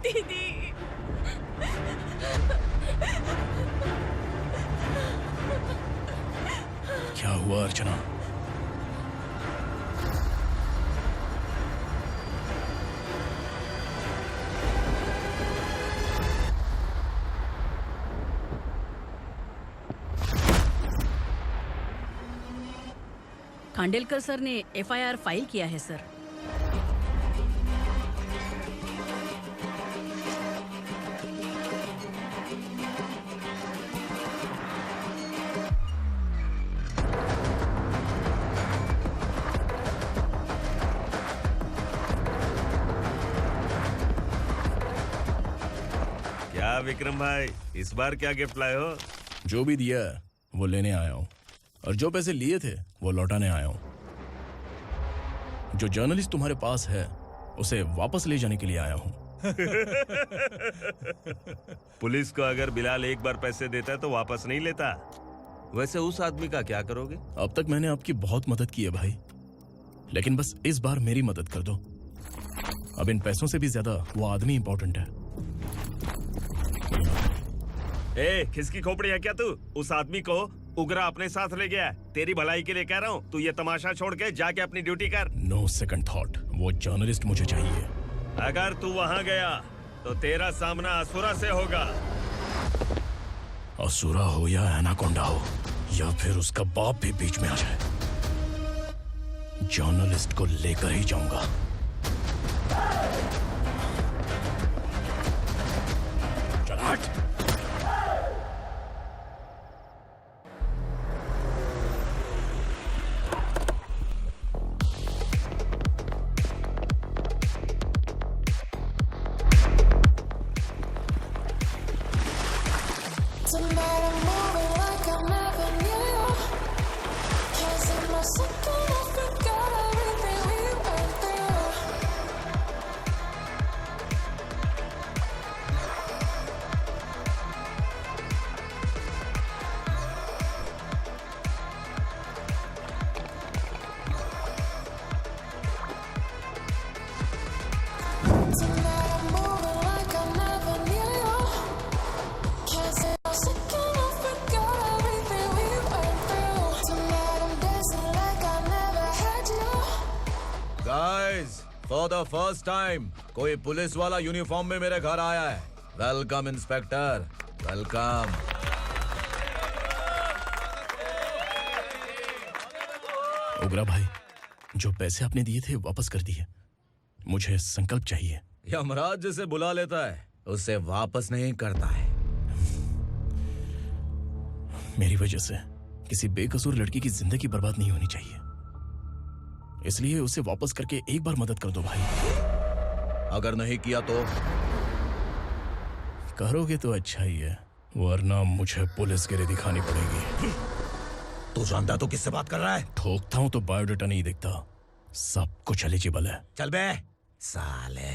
दीदी। क्या हुआ अर्चना? खांडेलकर सर ने एफआईआर फाइल किया है सर। क्या विक्रम भाई, इस बार क्या गिफ्ट लाए हो? जो भी दिया है वो लेने आया हूँ, और जो पैसे लिए थे वो लौटाने आया हूँ। जो जर्नलिस्ट तुम्हारे पास है उसे वापस ले जाने के लिए आया हूँ। पुलिस को अगर बिलाल एक बार पैसे देता है तो वापस नहीं लेता। वैसे उस आदमी का क्या करोगे? अब तक मैंने आपकी बहुत मदद की है भाई, लेकिन बस इस बार मेरी मदद कर दो। अब इन पैसों से भी ज्यादा वो आदमी इंपॉर्टेंट है। खिसकी खोपड़ी है क्या तू? उस आदमी को उगरा अपने साथ ले गया। तेरी भलाई के लिए कह रहा हूँ, तू ये तमाशा छोड़ के जाके अपनी ड्यूटी कर। नो सेकंड थॉट, वो जर्नलिस्ट मुझे चाहिए। अगर तू वहाँ गया तो तेरा सामना असुरा से होगा। असुरा हो या एनाकोंडा हो, या फिर उसका बाप भी बीच में आ जाए, जर्नलिस्ट को लेकर ही जाऊंगा। चल हट। फॉर द फर्स्ट टाइम कोई पुलिस वाला यूनिफॉर्म में मेरे घर आया है। Welcome inspector, welcome. उग्रा भाई, जो पैसे आपने दिए थे वापस कर दिए। मुझे संकल्प चाहिए। यमराज जिसे बुला लेता है उसे वापस नहीं करता है। मेरी वजह से किसी बेकसूर लड़की की जिंदगी बर्बाद नहीं होनी चाहिए, इसलिए उसे वापस करके एक बार मदद कर दो भाई। अगर नहीं किया तो? करोगे तो अच्छा ही है, वरना मुझे पुलिस गिरी दिखानी पड़ेगी। तू जानता तो किससे बात कर रहा है? ठोकता हूं तो बायोडाटा नहीं दिखता, सब कुछ एलिजिबल है। चल बे साले।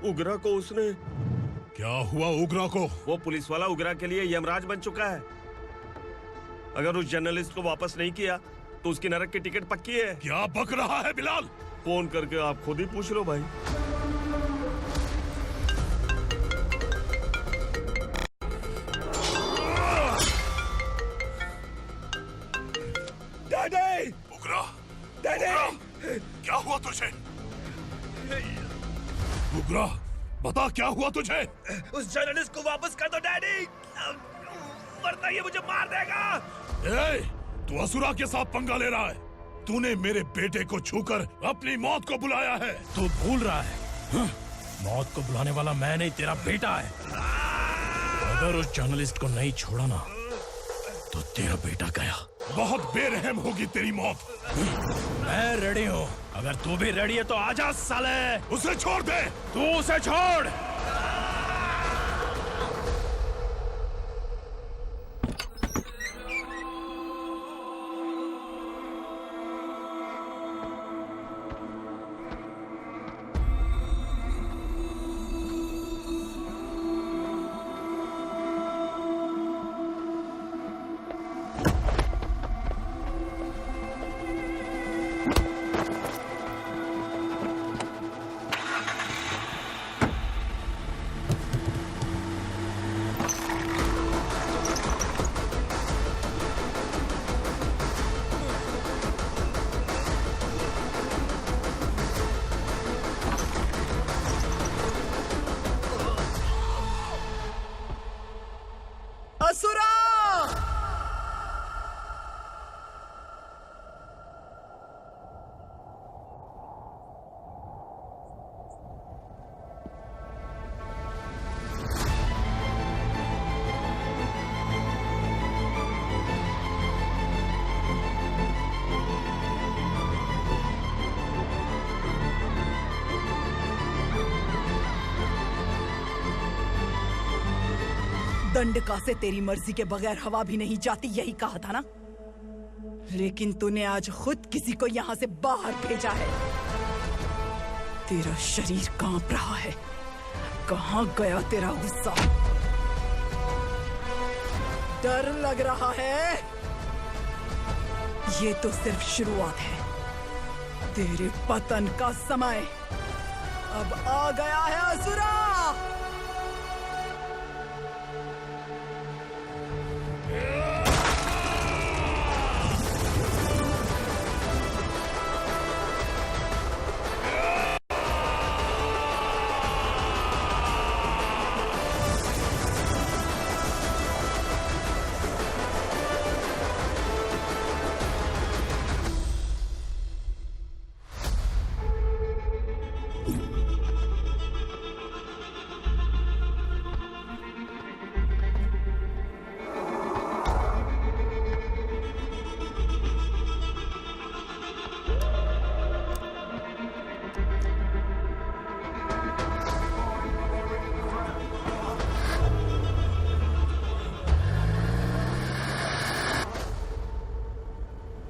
उगरा को उसने। क्या हुआ उगरा को? वो पुलिस वाला उगरा के लिए यमराज बन चुका है। अगर उस जर्नलिस्ट को वापस नहीं किया तो उसकी नरक की टिकट पक्की है। क्या बक रहा है बिलाल? फोन करके आप खुद ही पूछ लो भाई। डैडी! उगरा! डैडी! क्या हुआ तुझे? उगरा, बता क्या हुआ तुझे? उस जर्नलिस्ट को वापस कर दो डैडी, वरना ये मुझे मार देगा। ए, तू असुरा के साथ पंगा ले रहा है। तूने मेरे बेटे को छूकर अपनी मौत को बुलाया है। तू भूल रहा है, मौत को बुलाने वाला मैं नहीं, तेरा बेटा है। अगर उस जर्नलिस्ट को नहीं छोड़ा ना तो तेरा बेटा गया। बहुत बेरहम होगी तेरी मौत। मैं रेडी हूँ, अगर तू भी रेडी है तो आजा साले। उसे छोड़ दे। तू उसे छोड़। दंडका से तेरी मर्जी के बगैर हवा भी नहीं जाती, यही कहा था ना? लेकिन तूने आज खुद किसी को यहाँ से बाहर भेजा है। तेरा शरीर कांप रहा है। कहाँ गया तेरा गुस्सा? डर लग रहा है? ये तो सिर्फ शुरुआत है। तेरे पतन का समय अब आ गया है असुरा।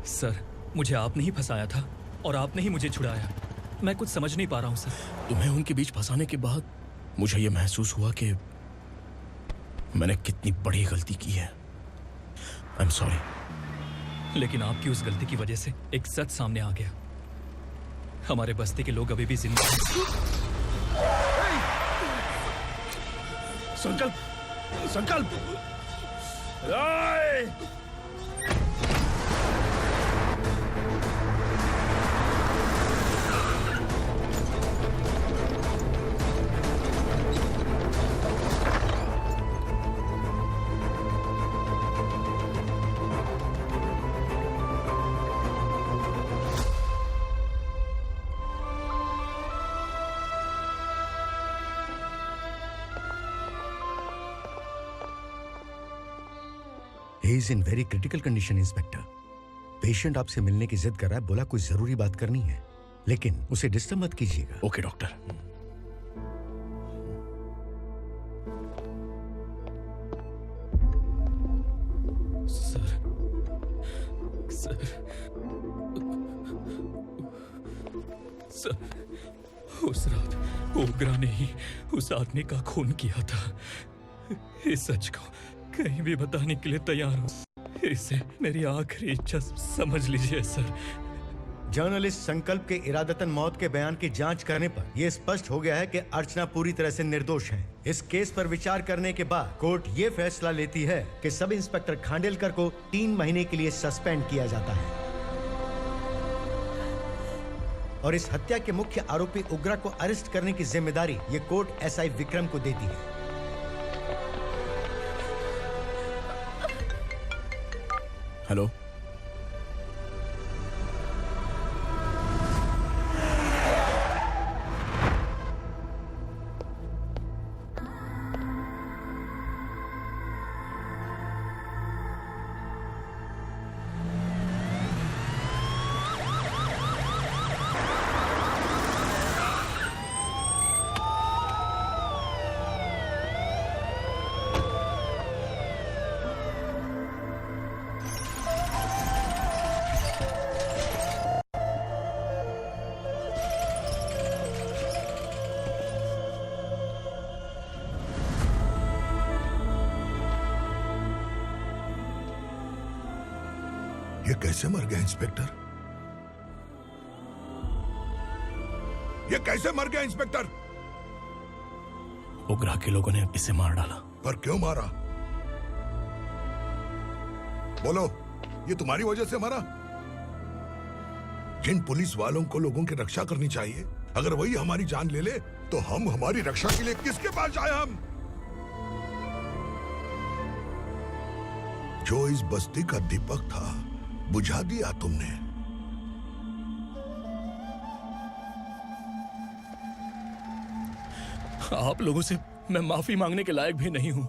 सर, मुझे आपने ही फंसाया था और आपने ही मुझे छुड़ाया। मैं कुछ समझ नहीं पा रहा हूँ सर। तुम्हें उनके बीच फंसाने के बाद मुझे ये महसूस हुआ कि मैंने कितनी बड़ी गलती की है। I am sorry. लेकिन आपकी उस गलती की वजह से एक सच सामने आ गया। हमारे बस्ती के लोग अभी भी जिंदा हैं। संकल्प, संकल्प। He is in very critical condition, inspector. Patient आपसे मिलने की जिद कर रहा है, बोला कोई जरूरी बात करनी है, लेकिन उसे डिस्टर्ब मत कीजिएगा। Okay doctor. सर, सर, उस रात ओग्रा ने ही उस आदमी का खून किया था। इस सच को कहीं भी बताने के लिए तैयार हूँ। इसे मेरी आखिरी इच्छा समझ लीजिए सर। जर्नलिस्ट संकल्प के इरादतन मौत के बयान की जांच करने पर यह स्पष्ट हो गया है कि अर्चना पूरी तरह से निर्दोष है। इस केस पर विचार करने के बाद कोर्ट ये फैसला लेती है कि सब इंस्पेक्टर खांडेलकर को 3 महीने के लिए सस्पेंड किया जाता है और इस हत्या के मुख्य आरोपी उग्रा को अरेस्ट करने की जिम्मेदारी ये कोर्ट एसआई विक्रम को देती है। हेलो, ये कैसे मर गया इंस्पेक्टर? ये कैसे मर गया इंस्पेक्टर? उग्रा के लोगों ने इसे मार डाला। पर क्यों मारा? बोलो, ये तुम्हारी वजह से मारा? जिन पुलिस वालों को लोगों की रक्षा करनी चाहिए, अगर वही हमारी जान ले ले तो हम हमारी रक्षा के लिए किसके पास जाए? हम जो इस बस्ती का दीपक था बुझा दिया तुमने। आप लोगों से मैं माफी मांगने के लायक भी नहीं हूं।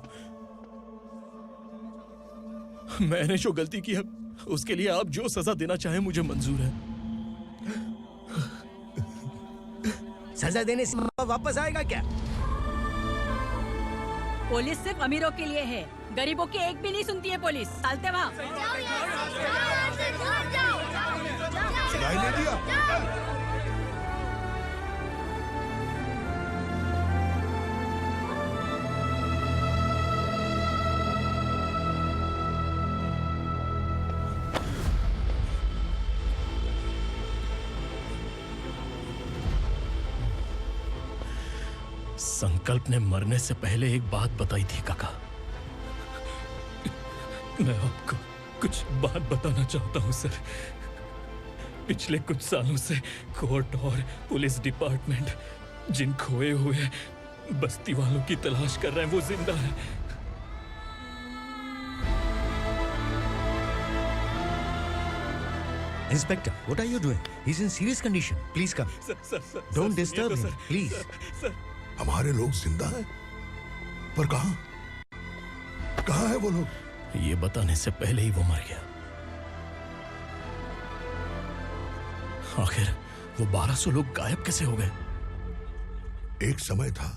मैंने जो गलती की है उसके लिए आप जो सजा देना चाहें मुझे मंजूर है। सजा देने से वापस आएगा क्या? पुलिस सिर्फ अमीरों के लिए है, गरीबों की एक भी नहीं सुनती है पुलिस। चलते वहाँ। सुनाई नहीं दिया? संकल्प ने मरने से पहले एक बात बताई थी काका। मैं आपको कुछ बात बताना चाहता हूं सर। पिछले कुछ सालों से कोर्ट और पुलिस डिपार्टमेंट जिन खोए हुए बस्ती वालों की तलाश कर रहे हैं वो जिंदा है। Inspector, what are you doing? He's in serious condition. Please come. Don't disturb him, please. हमारे लोग जिंदा हैं? पर कहां? कहां है वो लोग? ये बताने से पहले ही वो मर गया। आखिर वो 1200 लोग गायब कैसे हो गए? एक समय था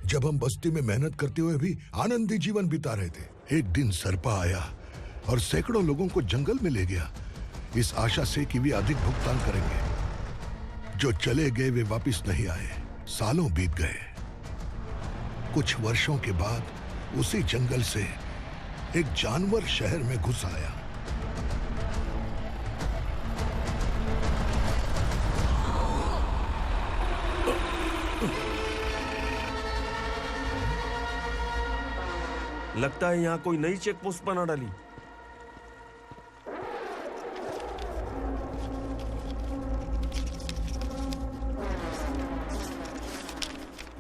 जब हम बस्ती में मेहनत करते हुए भी आनंदी जीवन बिता रहे थे। एक दिन सरपा आया और सैकड़ों लोगों को जंगल में ले गया, इस आशा से कि वे अधिक भुगतान करेंगे। जो चले गए वे वापस नहीं आए। सालों बीत गए। कुछ वर्षों के बाद उसी जंगल से एक जानवर शहर में घुस आया। लगता है यहाँ कोई नई चेक पोस्ट बना डाली।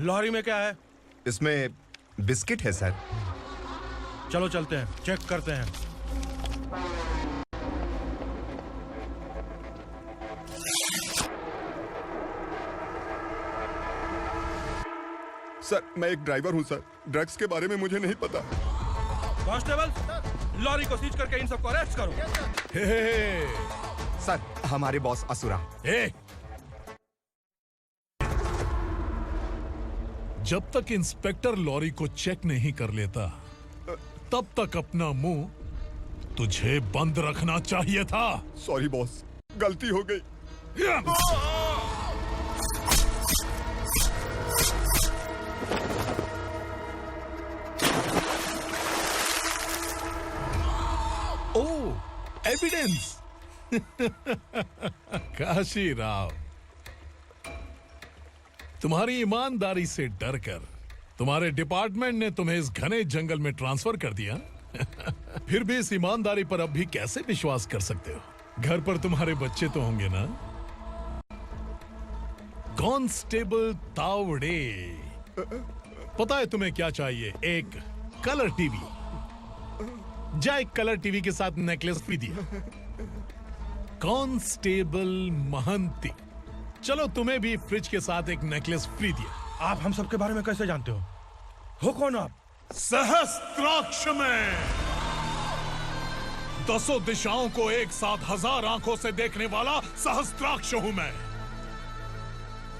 लॉरी में क्या है? इसमें बिस्किट है सर। चलो चलते हैं, चेक करते हैं। सर, मैं एक ड्राइवर हूं सर। ड्रग्स के बारे में मुझे नहीं पता। कांस्टेबल, लॉरी को सीज करके इन सबको अरेस्ट करो। सर, हमारे बॉस असुरा। जब तक इंस्पेक्टर लॉरी को चेक नहीं कर लेता तब तक अपना मुंह तुझे बंद रखना चाहिए था। सॉरी बॉस, गलती हो गई। एविडेंस। काशी राव, तुम्हारी ईमानदारी से डरकर तुम्हारे डिपार्टमेंट ने तुम्हें इस घने जंगल में ट्रांसफर कर दिया। फिर भी इस ईमानदारी पर अब भी कैसे विश्वास कर सकते हो? घर पर तुम्हारे बच्चे तो होंगे ना? कांस्टेबल तावड़े, पता है तुम्हें क्या चाहिए? एक कलर टीवी। जा एक कलर टीवी के साथ नेकलेस भी दिया। कांस्टेबल महंती, चलो तुम्हें भी फ्रिज के साथ एक नेकलेस फ्री दिया। आप हम सबके बारे में कैसे जानते हो कौन आप? सहस्त्राक्ष में 10 दिशाओं को एक साथ 1000 आंखों से देखने वाला सहस्त्राक्ष हूं मैं।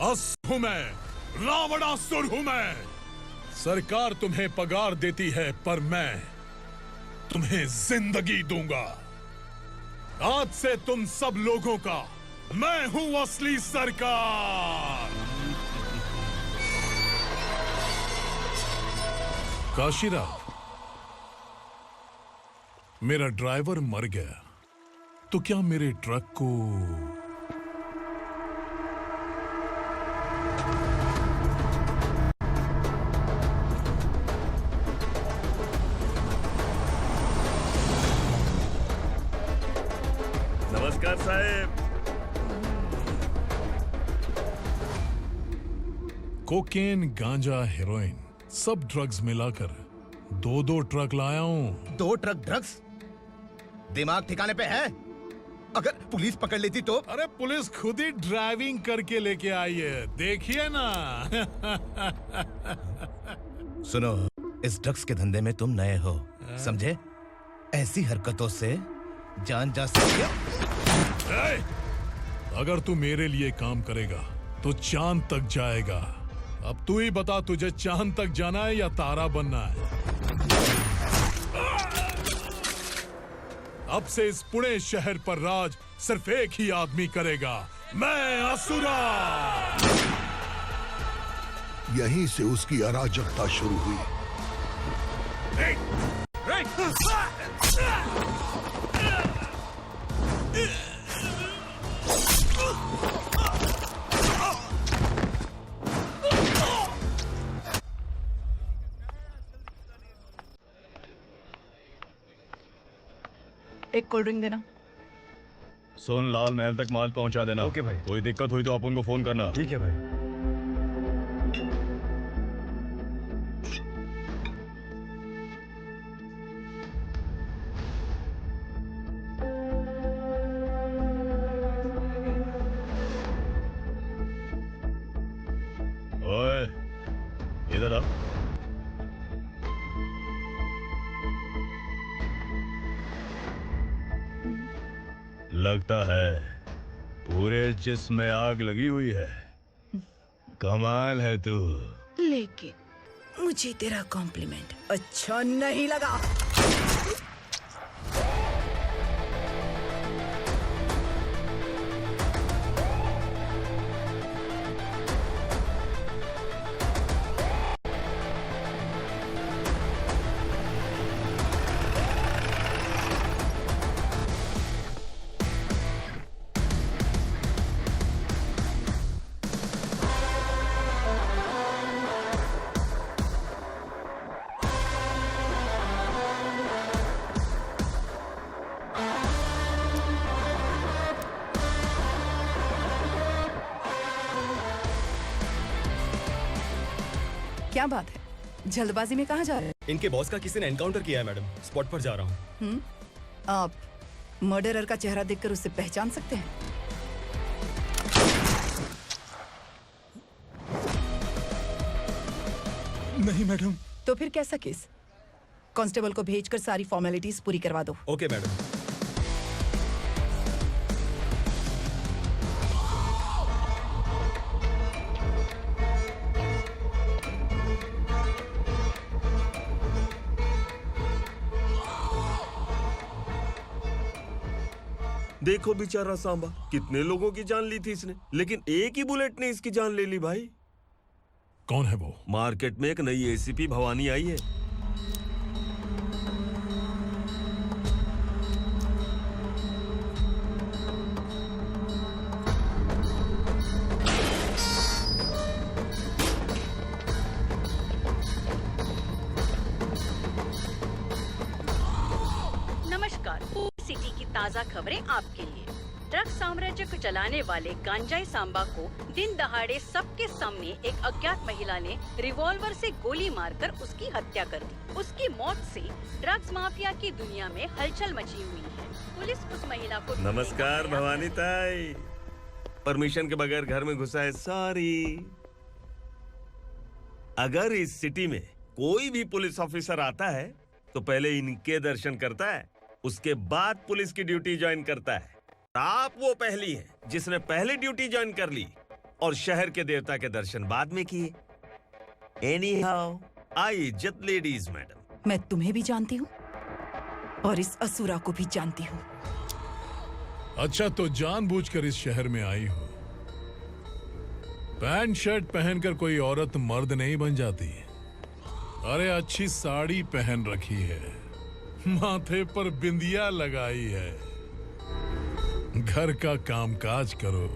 असुर हूं मैं, रावणासुर हूं मैं। सरकार तुम्हें पगार देती है पर मैं तुम्हें जिंदगी दूंगा। आज से तुम सब लोगों का मैं हूं असली सरकार। काशीराव, मेरा ड्राइवर मर गया तो क्या मेरे ट्रक को नमस्कार साहब। कोकेन, गांजा, हेरोइन सब ड्रग्स मिलाकर 2 ट्रक लाया हूं। 2 ट्रक ड्रग्स? दिमाग ठिकाने पे है? अगर पुलिस पकड़ लेती तो? अरे पुलिस खुद ही ड्राइविंग करके लेके आई है, देखिए ना। सुनो, इस ड्रग्स के धंधे में तुम नए हो, समझे? ऐसी हरकतों से जान जा सकती है। अगर तू मेरे लिए काम करेगा तो चांद तक जाएगा। अब तू ही बता, तुझे चांद तक जाना है या तारा बनना है? अब से इस पुणे शहर पर राज सिर्फ एक ही आदमी करेगा, मैं असुरा। यहीं से उसकी अराजकता शुरू हुई। एक कोल्ड ड्रिंक देना। सोनलाल महल तक माल पहुंचा देना। ओके भाई। कोई दिक्कत हुई तो आप उनको फोन करना। ठीक है भाई। ओए, इधर आ। लगता है पूरे जिस्म में आग लगी हुई है। कमाल है तू। लेकिन मुझे तेरा कॉम्प्लीमेंट अच्छा नहीं लगा। क्या बात है, जल्दबाजी में कहाँ जा रहे हैं? इनके बॉस का किसी ने एनकाउंटर किया है मैडम, स्पॉट पर जा रहा हूँ। आप मर्डरर का चेहरा देखकर उसे पहचान सकते हैं? नहीं मैडम। तो फिर कैसा केस? कांस्टेबल को भेजकर सारी फॉर्मेलिटीज पूरी करवा दो। Okay madam. देखो बेचारा सांबा, कितने लोगों की जान ली थी इसने, लेकिन एक ही बुलेट ने इसकी जान ले ली भाई। कौन है वो? मार्केट में एक नई एसीपी भवानी आई है। ताज़ा खबरें आपके लिए। ड्रग साम्राज्य को चलाने वाले गांजाई सांबा को दिन दहाड़े सबके सामने एक अज्ञात महिला ने रिवॉल्वर से गोली मारकर उसकी हत्या कर दी। उसकी मौत से ड्रग्स माफिया की दुनिया में हलचल मची हुई है। पुलिस उस महिला को नमस्कार भवानी ताई। परमिशन के बगैर घर में घुसा है, सॉरी। अगर इस सिटी में कोई भी पुलिस ऑफिसर आता है तो पहले इनके दर्शन करता है, उसके बाद पुलिस की ड्यूटी ज्वाइन करता है। आप वो पहली हैं जिसने पहले ड्यूटी ज्वाइन कर ली और शहर के देवता के दर्शन बाद में किए। एनीहाउ, आई इज्जत लेडीज मैडम। मैं तुम्हें भी जानती हूँ और इस असुरा को भी जानती हूँ। अच्छा, तो जानबूझकर इस शहर में आई हो। पैंट शर्ट पहनकर कोई औरत मर्द नहीं बन जाती। अरे अच्छी साड़ी पहन रखी है, माथे पर बिंदिया लगाई है, घर का कामकाज करो,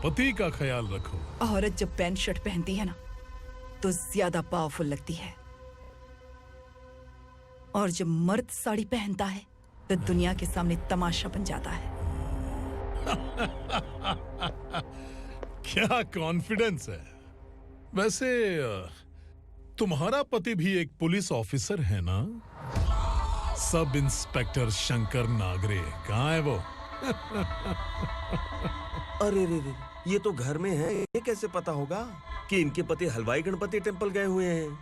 पति का ख्याल रखो। औरत जब पैंट शर्ट पहनती है ना तो ज्यादा पावरफुल लगती है, और जब मर्द साड़ी पहनता है तो दुनिया के सामने तमाशा बन जाता है। क्या कॉन्फिडेंस है। वैसे तुम्हारा पति भी एक पुलिस ऑफिसर है ना? सब इंस्पेक्टर शंकर नागरे कहाँ है वो? अरे रे रे, ये तो घर में है। ये कैसे पता होगा कि इनके पति हलवाई गणपति टेम्पल गए हुए हैं?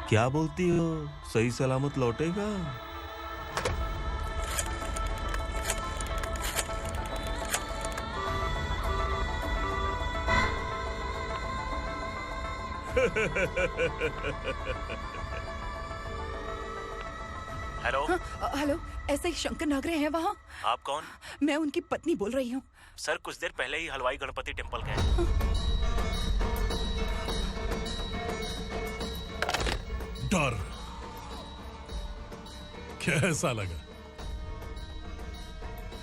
क्या बोलती हो, सही सलामत लौटेगा? हेलो। हेलो, ऐसे ही शंकर नागरे हैं वहाँ? आप कौन? मैं उनकी पत्नी बोल रही हूँ। सर कुछ देर पहले ही हलवाई गणपति टेम्पल गए। डर कैसा लगा?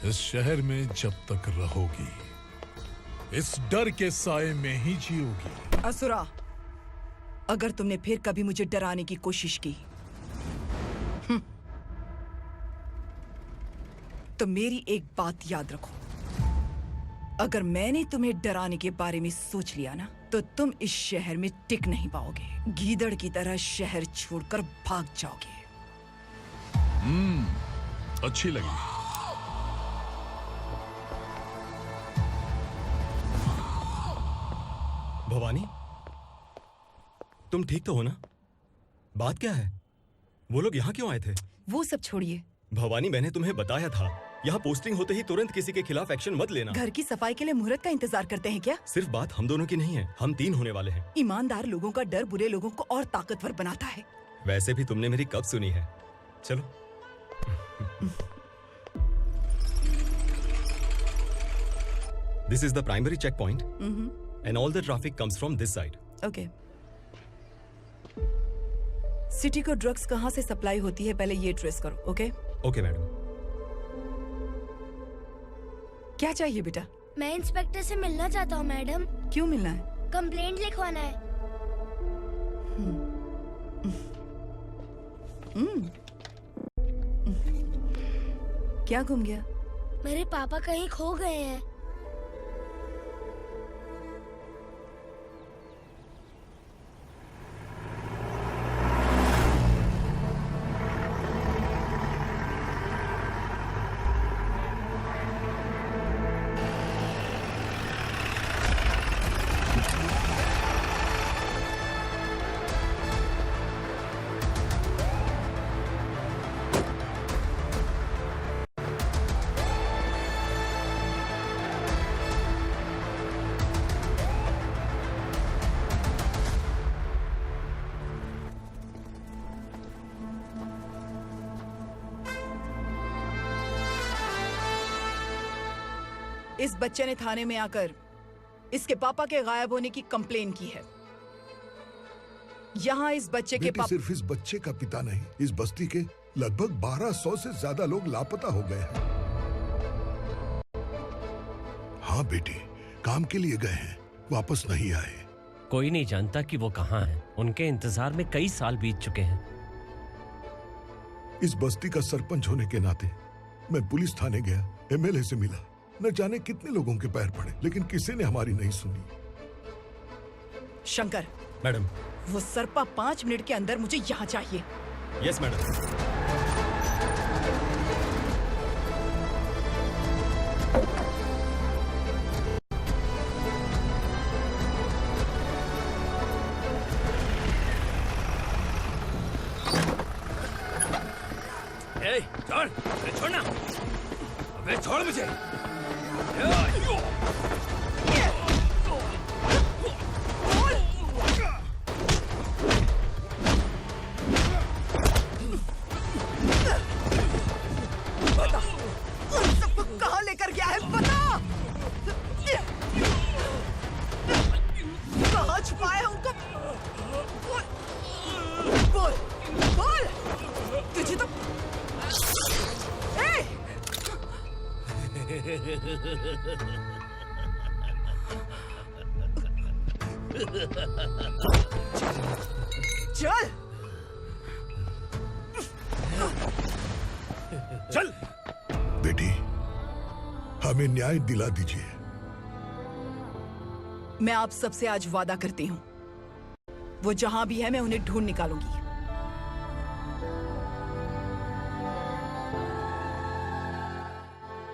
इस शहर में जब तक रहोगी इस डर के साए में ही जियोगी। असुरा, अगर तुमने फिर कभी मुझे डराने की कोशिश की तो मेरी एक बात याद रखो, अगर मैंने तुम्हें डराने के बारे में सोच लिया ना तो तुम इस शहर में टिक नहीं पाओगे। गीदड़ की तरह शहर छोड़कर भाग जाओगे। अच्छी लगी। भवानी, तुम ठीक तो हो ना? बात क्या है? वो लोग यहाँ क्यों आए थे? वो सब छोड़िए भवानी, मैंने तुम्हें बताया था यहाँ पोस्टिंग होते ही तुरंत किसी के खिलाफ एक्शन मत लेना। घर की सफाई के लिए मुहूर्त का इंतजार करते हैं क्या? सिर्फ बात हम दोनों की नहीं है, हम 3 होने वाले हैं। ईमानदार लोगों का डर बुरे लोगों को और ताकतवर बनाता है। वैसे भी तुमने मेरी कब सुनी है। चलो। This is the primary checkpoint, and all the traffic comes from this side. Okay. City को ड्रग्स कहाँ से सप्लाई होती है पहले ये ट्रेस करो, ओके? Okay madam. क्या चाहिए बेटा? मैं इंस्पेक्टर से मिलना चाहता हूँ मैडम। क्यों मिलना है? कंप्लेंट लिखवाना है। क्या घूम गया? मेरे पापा कहीं खो गए हैं। इस बच्चे ने थाने में आकर इसके पापा के गायब होने की कंप्लेन की है। यहाँ इस बच्चे के पापा सिर्फ इस बच्चे का पिता नहीं, इस बस्ती के लगभग 1200 से ज्यादा लोग लापता हो गए हैं। हाँ बेटी, काम के लिए गए हैं, वापस नहीं आए। कोई नहीं जानता कि वो कहाँ हैं। उनके इंतजार में कई साल बीत चुके हैं। इस बस्ती का सरपंच होने के नाते मैं पुलिस थाने गया, एमएलए से मिला, न जाने कितने लोगों के पैर पड़े, लेकिन किसी ने हमारी नहीं सुनी। शंकर, मैडम। वो सरपा 5 मिनट के अंदर मुझे यहाँ चाहिए। Yes madam. छोड़, छोड़ना, अबे छोड़ मुझे। बता, उन सबको कहाँ लेकर गया है, बता। कहाँ छुपाया है उनको? बोल, बोल। तुझे तो चल चल बेटी, हमें न्याय दिला दीजिए। मैं आप सबसे आज वादा करती हूँ, वो जहां भी है मैं उन्हें ढूंढ निकालूंगी।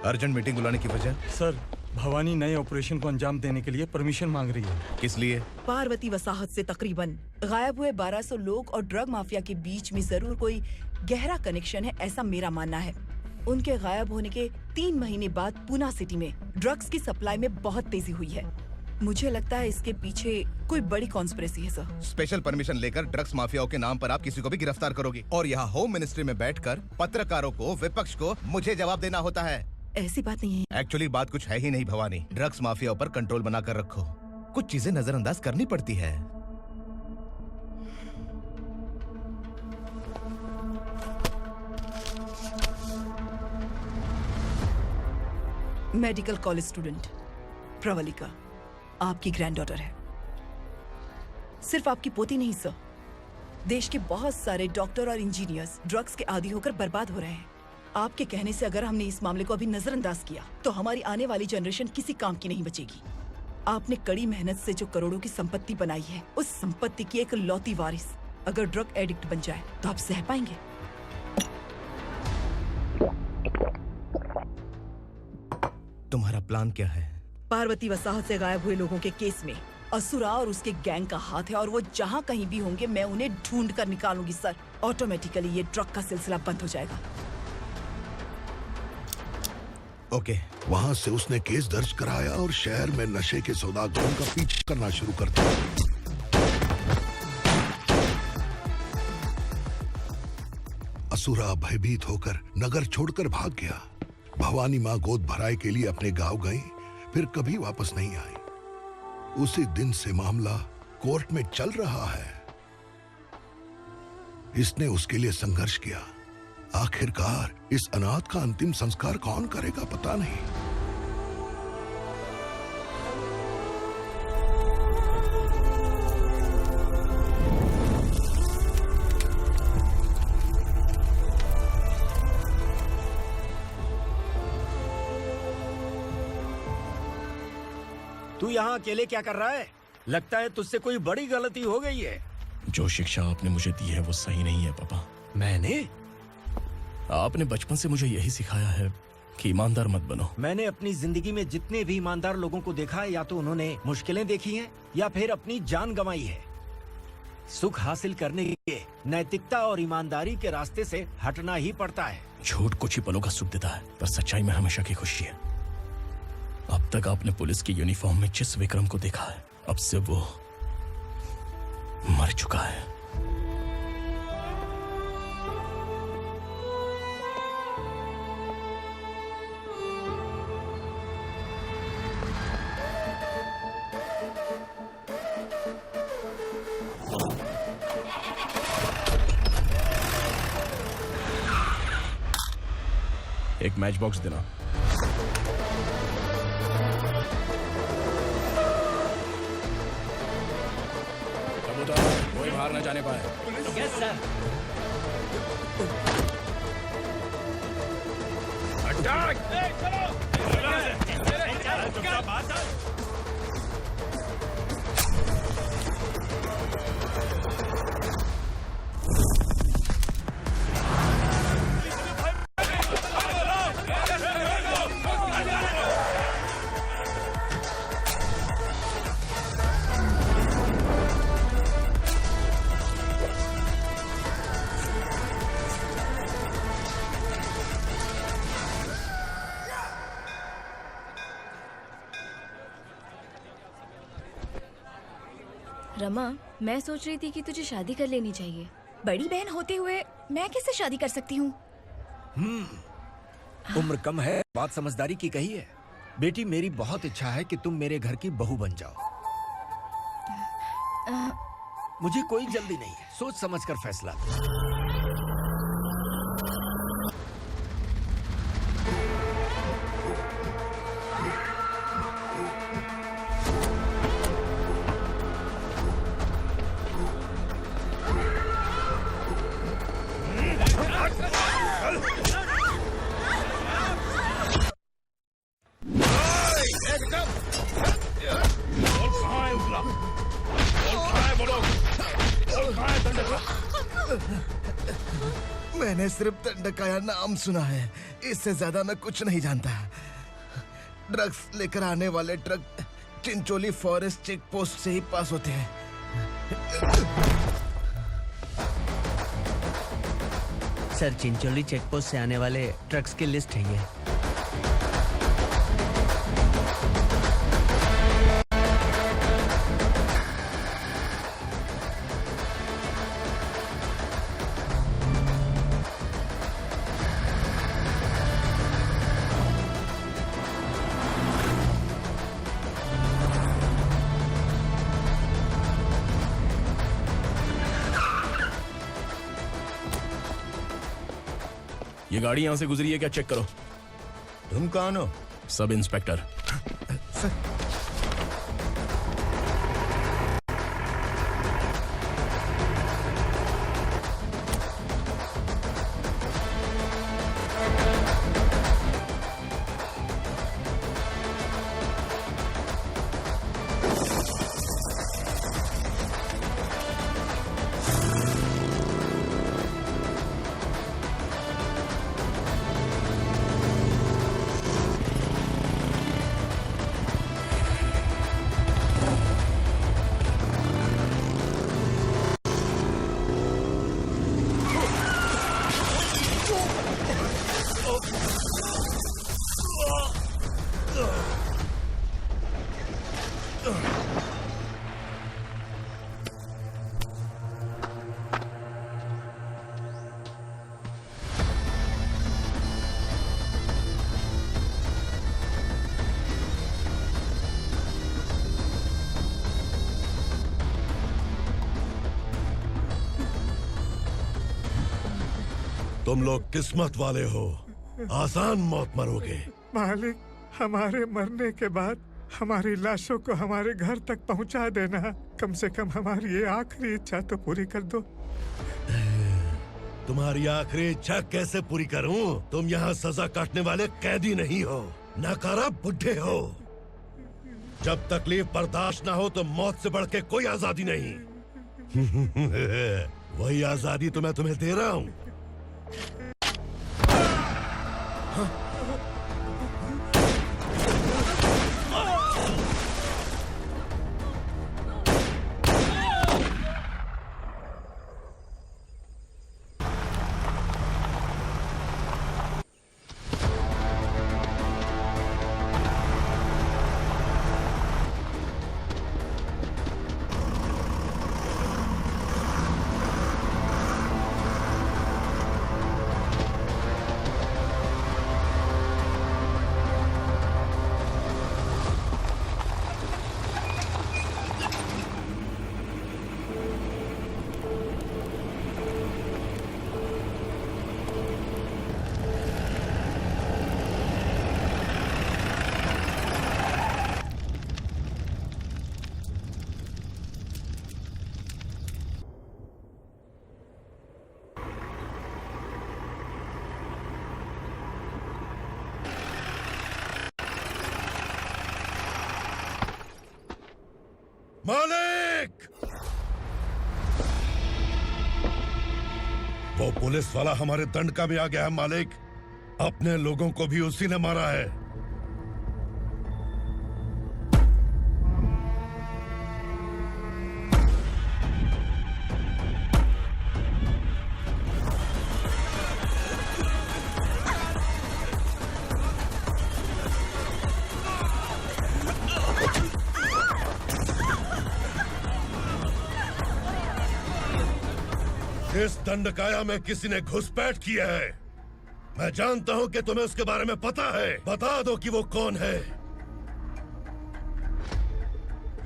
अर्जेंट मीटिंग बुलाने की वजह? सर, भवानी नए ऑपरेशन को अंजाम देने के लिए परमिशन मांग रही है। किस लिए? पार्वती वसाहत से तकरीबन गायब हुए 1200 लोग और ड्रग माफिया के बीच में जरूर कोई गहरा कनेक्शन है, ऐसा मेरा मानना है। उनके गायब होने के 3 महीने बाद पूना सिटी में ड्रग्स की सप्लाई में बहुत तेजी हुई है। मुझे लगता है इसके पीछे कोई बड़ी कॉन्स्पिरेसी है सर। स्पेशल परमिशन लेकर ड्रग्स माफियाओं के नाम पर आप किसी को भी गिरफ्तार करोगे और यहाँ होम मिनिस्ट्री में बैठकर पत्रकारों को, विपक्ष को मुझे जवाब देना होता है। ऐसी बात नहीं है। एक्चुअली बात कुछ है ही नहीं भवानी। ड्रग्स माफियाओं पर कंट्रोल बनाकर रखो। कुछ चीजें नजरअंदाज करनी पड़ती है। मेडिकल कॉलेज स्टूडेंट प्रवलिका आपकी ग्रैंडडॉटर है। सिर्फ आपकी पोती नहीं सर, देश के बहुत सारे डॉक्टर और इंजीनियर्स ड्रग्स के आदी होकर बर्बाद हो रहे हैं। आपके कहने से अगर हमने इस मामले को अभी नजरअंदाज किया तो हमारी आने वाली जनरेशन किसी काम की नहीं बचेगी। आपने कड़ी मेहनत से जो करोड़ों की संपत्ति बनाई है, उस संपत्ति की एक लौती वारिस अगर ड्रग एडिक्ट बन जाए तो आप सह पाएंगे? तुम्हारा प्लान क्या है? पार्वती वसाहत से गायब हुए लोगों के केस में असुरा और उसके गैंग का हाथ है और वो जहाँ कहीं भी होंगे मैं उन्हें ढूंढ कर निकालूंगी सर। ऑटोमेटिकली ये ड्रग का सिलसिला बंद हो जाएगा। ओके। वहाँ से उसने केस दर्ज कराया और शहर में नशे के सौदागरों का पीछा करना शुरू कर दिया। असुरा भयभीत होकर नगर छोड़कर भाग गया। भवानी माँ गोद भराई के लिए अपने गांव गई, फिर कभी वापस नहीं आई। उसी दिन से मामला कोर्ट में चल रहा है। इसने उसके लिए संघर्ष किया। आखिरकार इस अनाथ का अंतिम संस्कार कौन करेगा पता नहीं। तू यहाँ अकेले क्या कर रहा है? लगता है तुझसे कोई बड़ी गलती हो गई है। जो शिक्षा आपने मुझे दी है वो सही नहीं है पापा। मैंने? आपने बचपन से मुझे यही सिखाया है कि ईमानदार मत बनो। मैंने अपनी जिंदगी में जितने भी ईमानदार लोगों को देखा है, या तो उन्होंने मुश्किलें देखी हैं या फिर अपनी जान गंवाई है। सुख हासिल करने के लिए नैतिकता और ईमानदारी के रास्ते से हटना ही पड़ता है। झूठ कुछ ही पलों का सुख देता है, पर सच्चाई में हमेशा की खुशी है। अब तक आपने पुलिस की यूनिफॉर्म में जिस विक्रम को देखा है, अब से वो मर चुका है। एक मैच बॉक्स देना। कोई बाहर न जाने पाए। Yes sir. रमा, मैं सोच रही थी कि तुझे शादी कर लेनी चाहिए। बड़ी बहन होते हुए मैं कैसे शादी कर सकती हूँ? उम्र कम है, बात समझदारी की कही है। बेटी, मेरी बहुत इच्छा है कि तुम मेरे घर की बहू बन जाओ। मुझे कोई जल्दी नहीं है, सोच समझकर फैसला लो। मैंने सिर्फ दंडकाया नाम सुना है, इससे ज्यादा मैं कुछ नहीं जानता। ड्रग्स लेकर आने वाले truck Chincholi forest check post से ही पास होते हैं। सर, चिंचोली चेक पोस्ट से आने वाले ट्रक्स की लिस्ट है ये। ये गाड़ी यहां से गुजरी है क्या, चेक करो। तुम कौन हो? Sub inspector. तुम लोग किस्मत वाले हो, आसान मौत मरोगे। मालिक, हमारे मरने के बाद हमारी लाशों को हमारे घर तक पहुंचा देना। कम से कम हमारी ये आखिरी इच्छा तो पूरी कर दो। तुम्हारी आखिरी इच्छा कैसे पूरी करूं? तुम यहाँ सजा काटने वाले कैदी नहीं हो, नकारा बुड्ढे हो। जब तकलीफ बर्दाश्त ना हो तो मौत से बढ़ के कोई आजादी नहीं। वही आजादी तो मैं तुम्हें दे रहा हूँ। मालिक! वो पुलिस वाला हमारे दंड का भी आ गया है मालिक। अपने लोगों को भी उसी ने मारा है। इस दंडकाया में किसी ने घुसपैठ किया है। मैं जानता हूं कि तुम्हें उसके बारे में पता है। बता दो कि वो कौन है,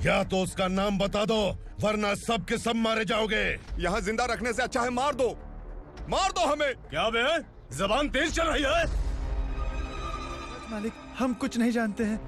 या तो उसका नाम बता दो, वरना सब के सब मारे जाओगे। यहाँ जिंदा रखने से अच्छा है मार दो हमें। क्या बे? जबान तेज चल रही है। मालिक, हम कुछ नहीं जानते हैं।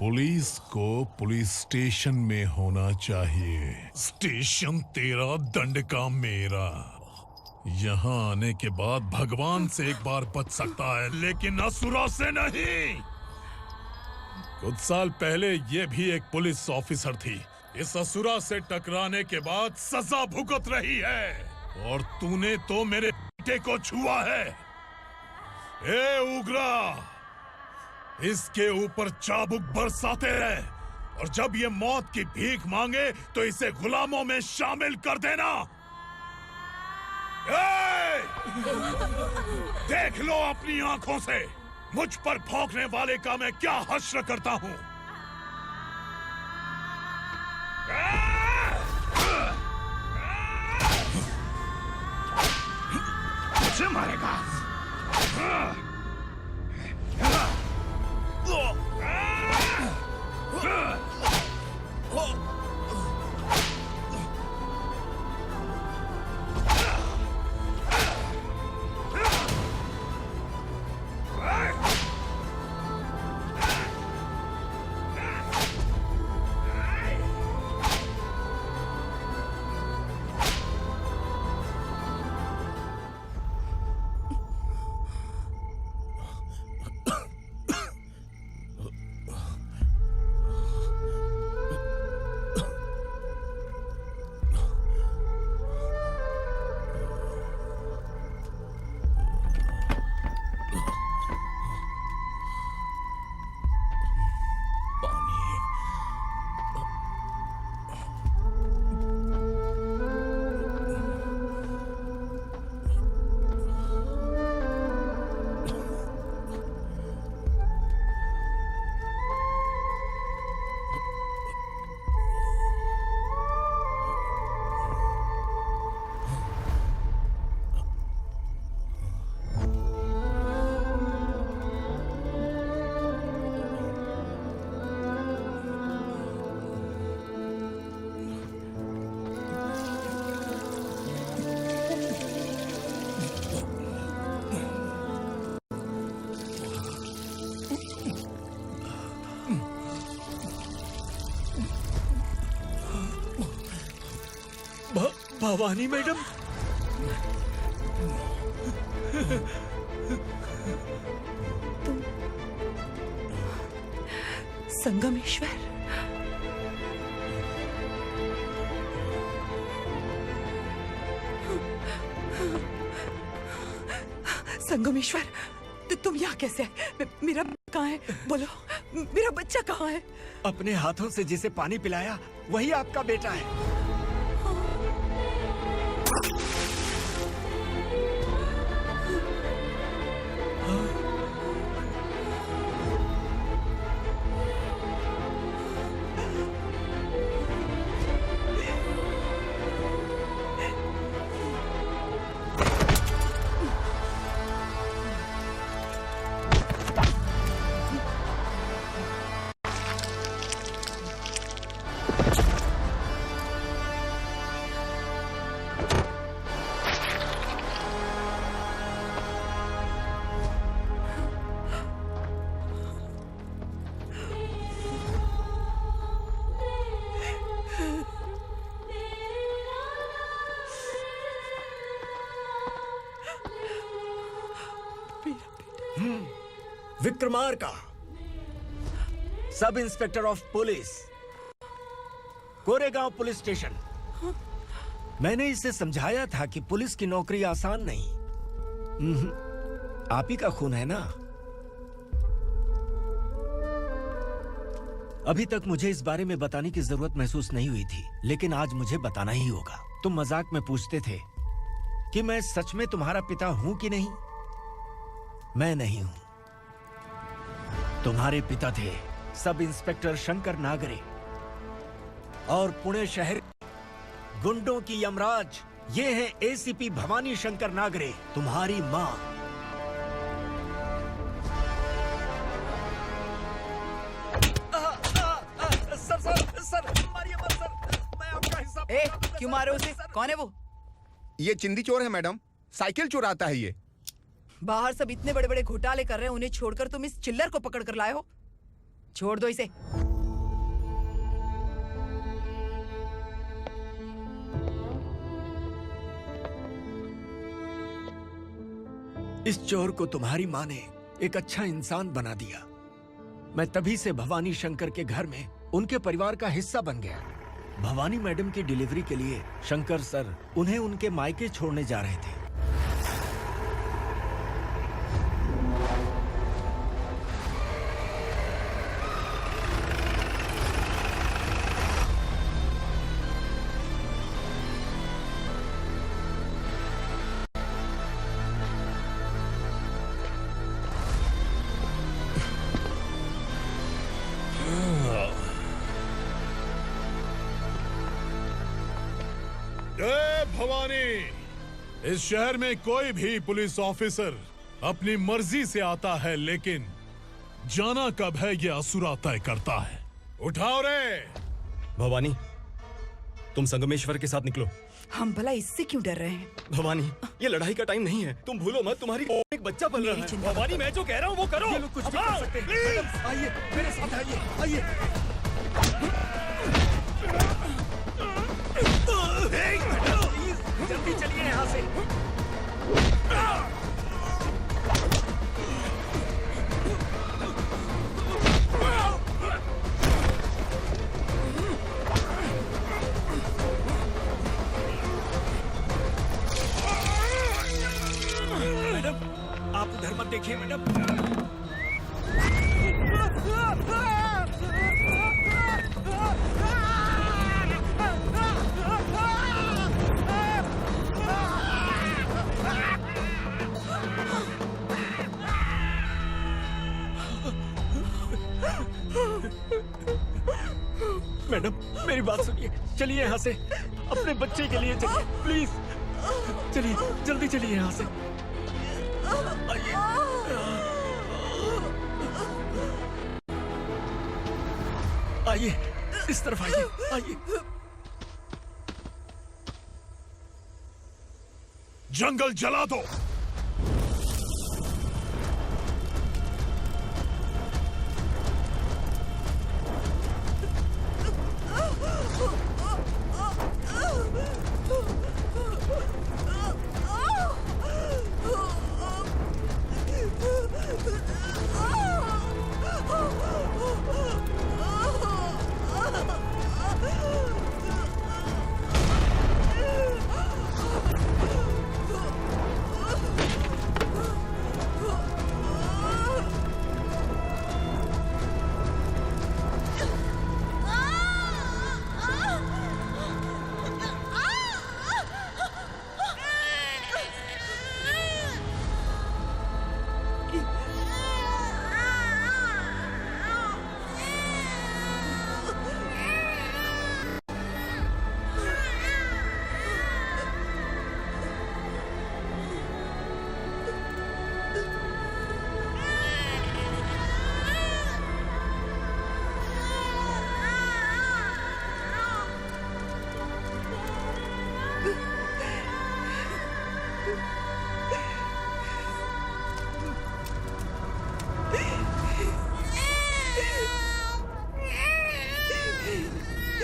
पुलिस को पुलिस स्टेशन में होना चाहिए। स्टेशन तेरा, दंड का मेरा। यहाँ आने के बाद भगवान से एक बार बच सकता है, लेकिन असुरा से नहीं। कुछ साल पहले ये भी एक पुलिस ऑफिसर थी। इस असुरा से टकराने के बाद सजा भुगत रही है, और तूने तो मेरे बेटे को छुआ है। ए उग्रा, इसके ऊपर चाबुक बरसाते रहे, और जब ये मौत की भीख मांगे तो इसे गुलामों में शामिल कर देना। देख लो अपनी आंखों से मुझ पर भौंकने वाले का मैं क्या हश्र करता हूँ। मुझे मारेगा। भवानी मैडम, तुम संगमेश्वर? संगमेश्वर, तुम यहाँ कैसे आए? मेरा कहाँ है? बोलो, मेरा बच्चा कहाँ है? अपने हाथों से जिसे पानी पिलाया वही आपका बेटा है। Vikramarka, sub inspector of police, Koregaon police station. मैंने इसे समझाया था कि पुलिस की नौकरी आसान नहीं। आप ही का खून है ना। अभी तक मुझे इस बारे में बताने की जरूरत महसूस नहीं हुई थी, लेकिन आज मुझे बताना ही होगा। तुम मजाक में पूछते थे कि मैं सच में तुम्हारा पिता हूं कि नहीं। मैं नहीं हूं। तुम्हारे पिता थे सब इंस्पेक्टर शंकर नागरे, और पुणे शहर गुंडों की यमराज ये है एसीपी भवानी शंकर नागरे, तुम्हारी मां। सर, मारिए मत सर, मैं आपका हिस्सा। क्यों मारे उसे? कौन है वो? ये चिंदी चोर है मैडम, साइकिल चुराता है ये। बाहर सब इतने बड़े बड़े घोटाले कर रहे हैं, उन्हें छोड़कर तुम इस चिल्लर को पकड़ कर लाए हो। छोड़ दो इसे। इस चोर को तुम्हारी मां ने एक अच्छा इंसान बना दिया। मैं तभी से भवानी शंकर के घर में उनके परिवार का हिस्सा बन गया। भवानी मैडम की डिलीवरी के लिए शंकर सर उन्हें उनके मायके छोड़ने जा रहे थे। जय भवानी। इस शहर में कोई भी पुलिस ऑफिसर अपनी मर्जी से आता है, लेकिन जाना कब है ये असुरा तय करता है। उठाओ रे। भवानी, तुम संगमेश्वर के साथ निकलो। हम भला इससे क्यों डर रहे हैं? भवानी, ये लड़ाई का टाइम नहीं है। तुम भूलो मत, तुम्हारी एक बच्चा पल रहा है। भवानी, मैं जो कह रहा हूँ वो करो। ये लोग कुछ भी कर सकते हैं। मैडम, आइए मेरे साथ आइए, आइए। जल्दी चलिए यहाँ से। मैडम, आप उधर मत देखिए मैडम। मैडम, मेरी बात सुनिए, चलिए यहाँ से। अपने बच्चे के लिए चलिए, प्लीज। चलिए, जल्दी चलिए यहाँ से। आइए। आइए, इस तरफ आइए, आइए। जंगल जला दो।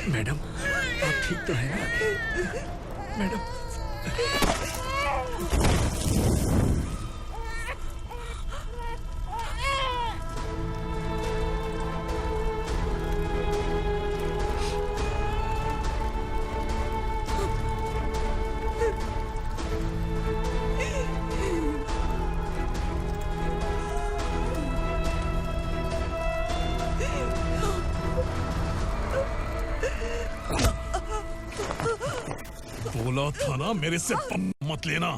मैडम, आप ठीक तो हैं ना? मैडम। बोला था ना मेरे से पंगा मत लेना।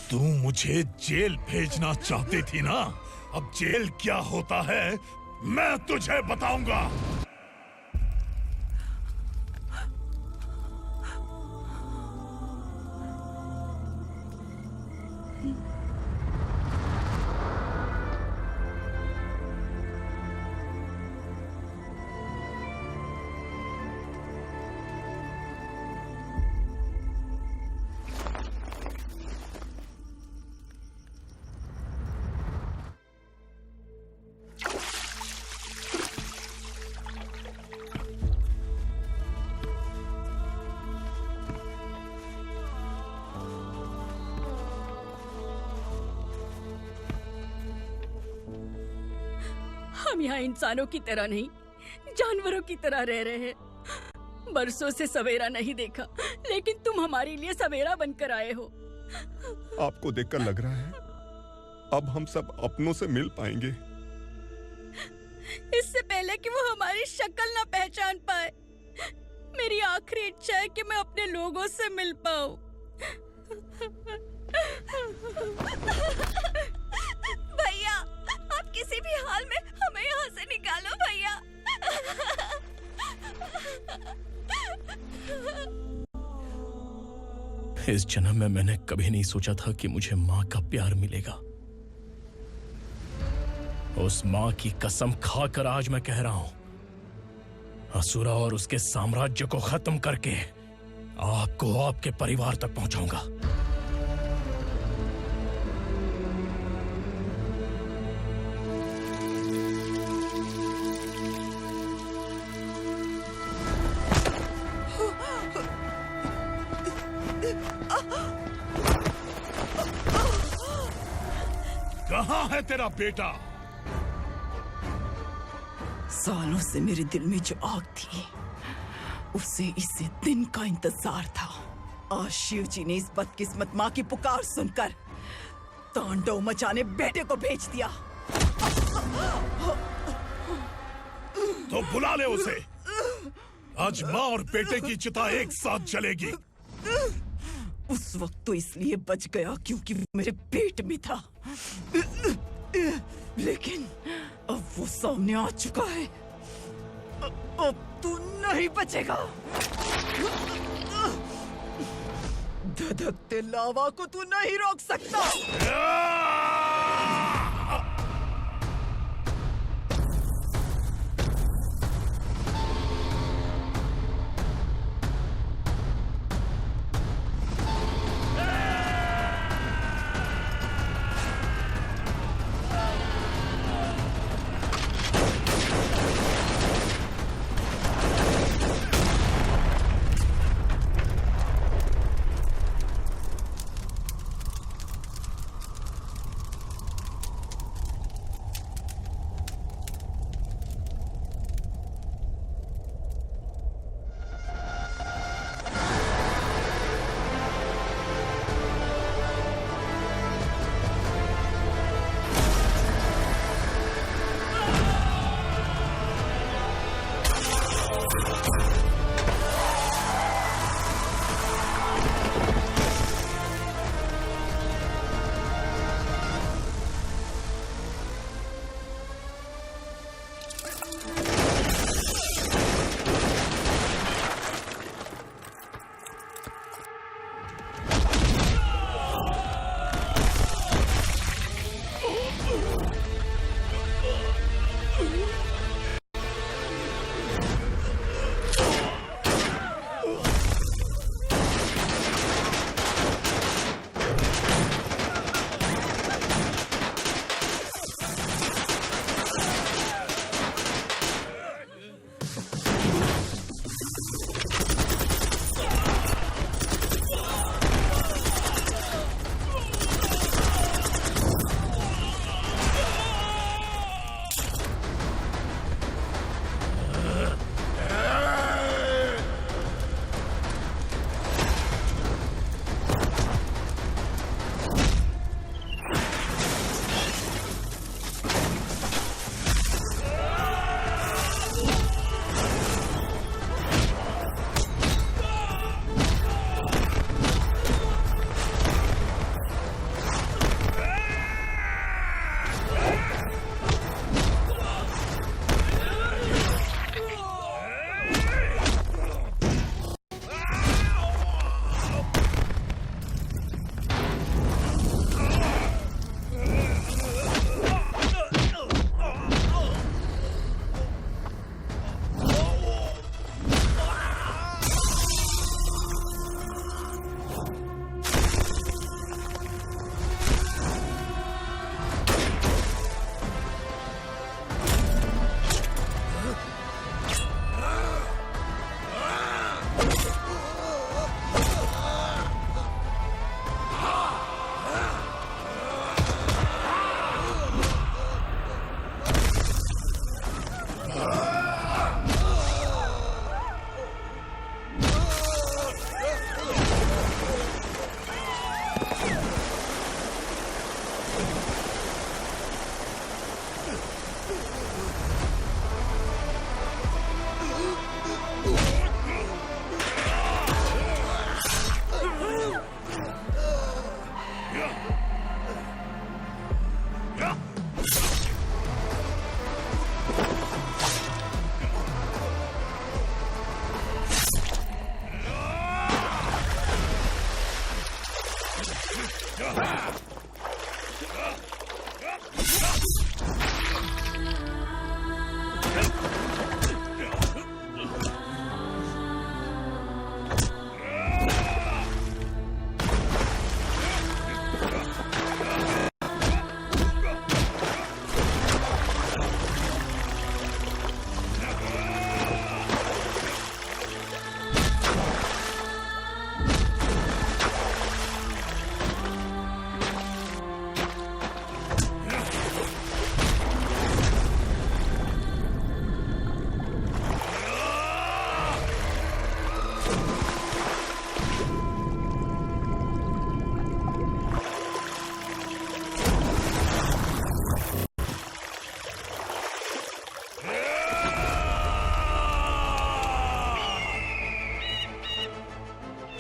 तू मुझे जेल भेजना चाहती थी ना? अब जेल क्या होता है मैं तुझे बताऊंगा। हम यहाँ इंसानों की तरह नहीं, जानवरों की तरह रह रहे हैं। बरसों से सवेरा नहीं देखा, लेकिन तुम हमारे लिए सवेरा बनकर आए हो। आपको देखकर लग रहा है अब हम सब अपनों से मिल पाएंगे। इससे पहले कि वो हमारी शक्ल ना पहचान पाए, मेरी आखिरी इच्छा है कि मैं अपने लोगों से मिल पाऊं। भैया, आप किसी भी हाल में हमें यहाँ से निकालो भैया। इस जन्म में मैंने कभी नहीं सोचा था कि मुझे माँ का प्यार मिलेगा। उस माँ की कसम खाकर आज मैं कह रहा हूं, असुरा और उसके साम्राज्य को खत्म करके आपको आपके परिवार तक पहुंचाऊंगा। कहाँ है तेरा बेटा? सालों से मेरे दिल में जो आग थी, उसे इसी दिन का इंतजार था। आज शिव जी ने इस बदकिस्मत माँ की पुकार सुनकर तांडव मचाने बेटे को भेज दिया। तो बुला ले उसे। आज माँ और बेटे की चिता एक साथ जलेगी। उस वक्त तो इसलिए बच गया क्योंकि वो मेरे पेट में था, लेकिन अब वो सामने आ चुका है। अब तू नहीं बचेगा। धधकते लावा को तू नहीं रोक सकता।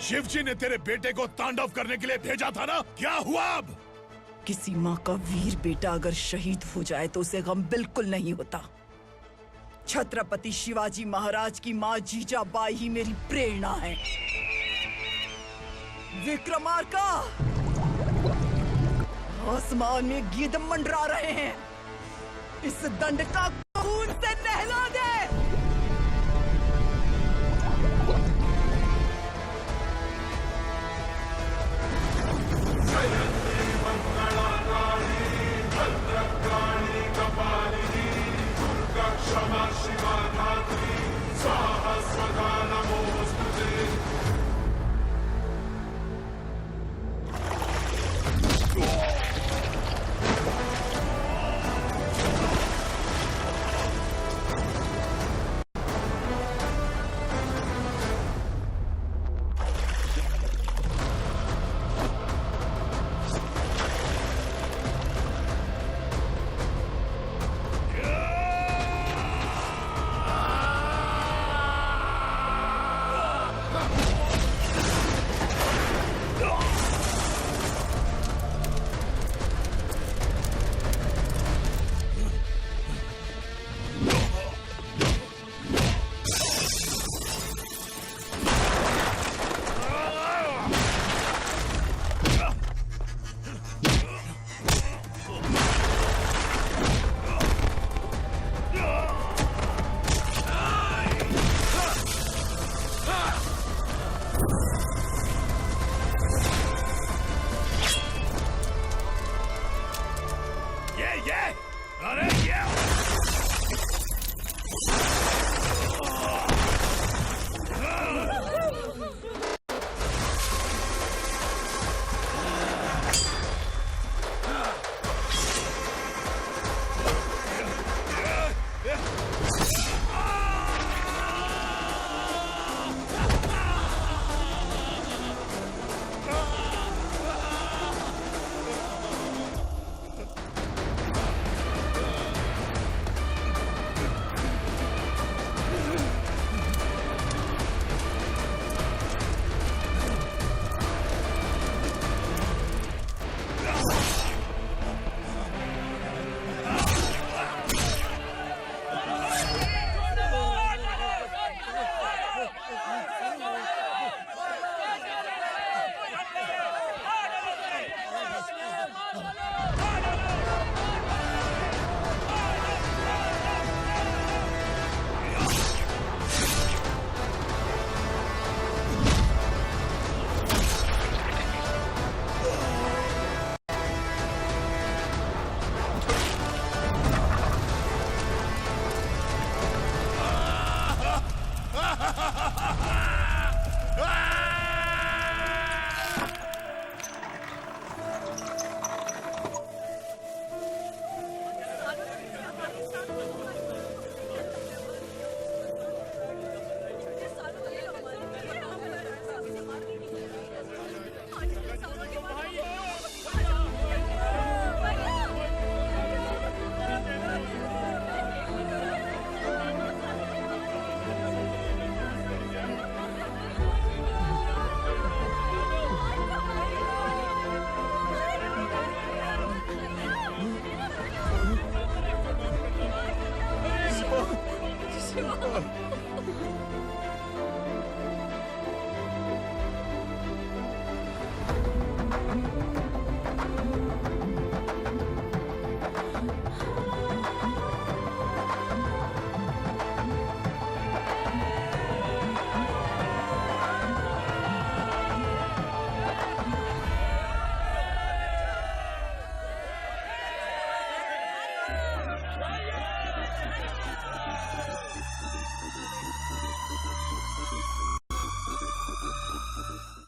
शिवजी ने तेरे बेटे को तांडव करने के लिए भेजा था ना, क्या हुआ अब? किसी माँ का वीर बेटा अगर शहीद हो जाए तो उसे गम बिल्कुल नहीं होता। छत्रपति शिवाजी महाराज की माँ जीजाबाई ही मेरी प्रेरणा है। विक्रमार्का, आसमान में गिद्ध मंडरा रहे हैं, इस दंड का खून से नहला दे।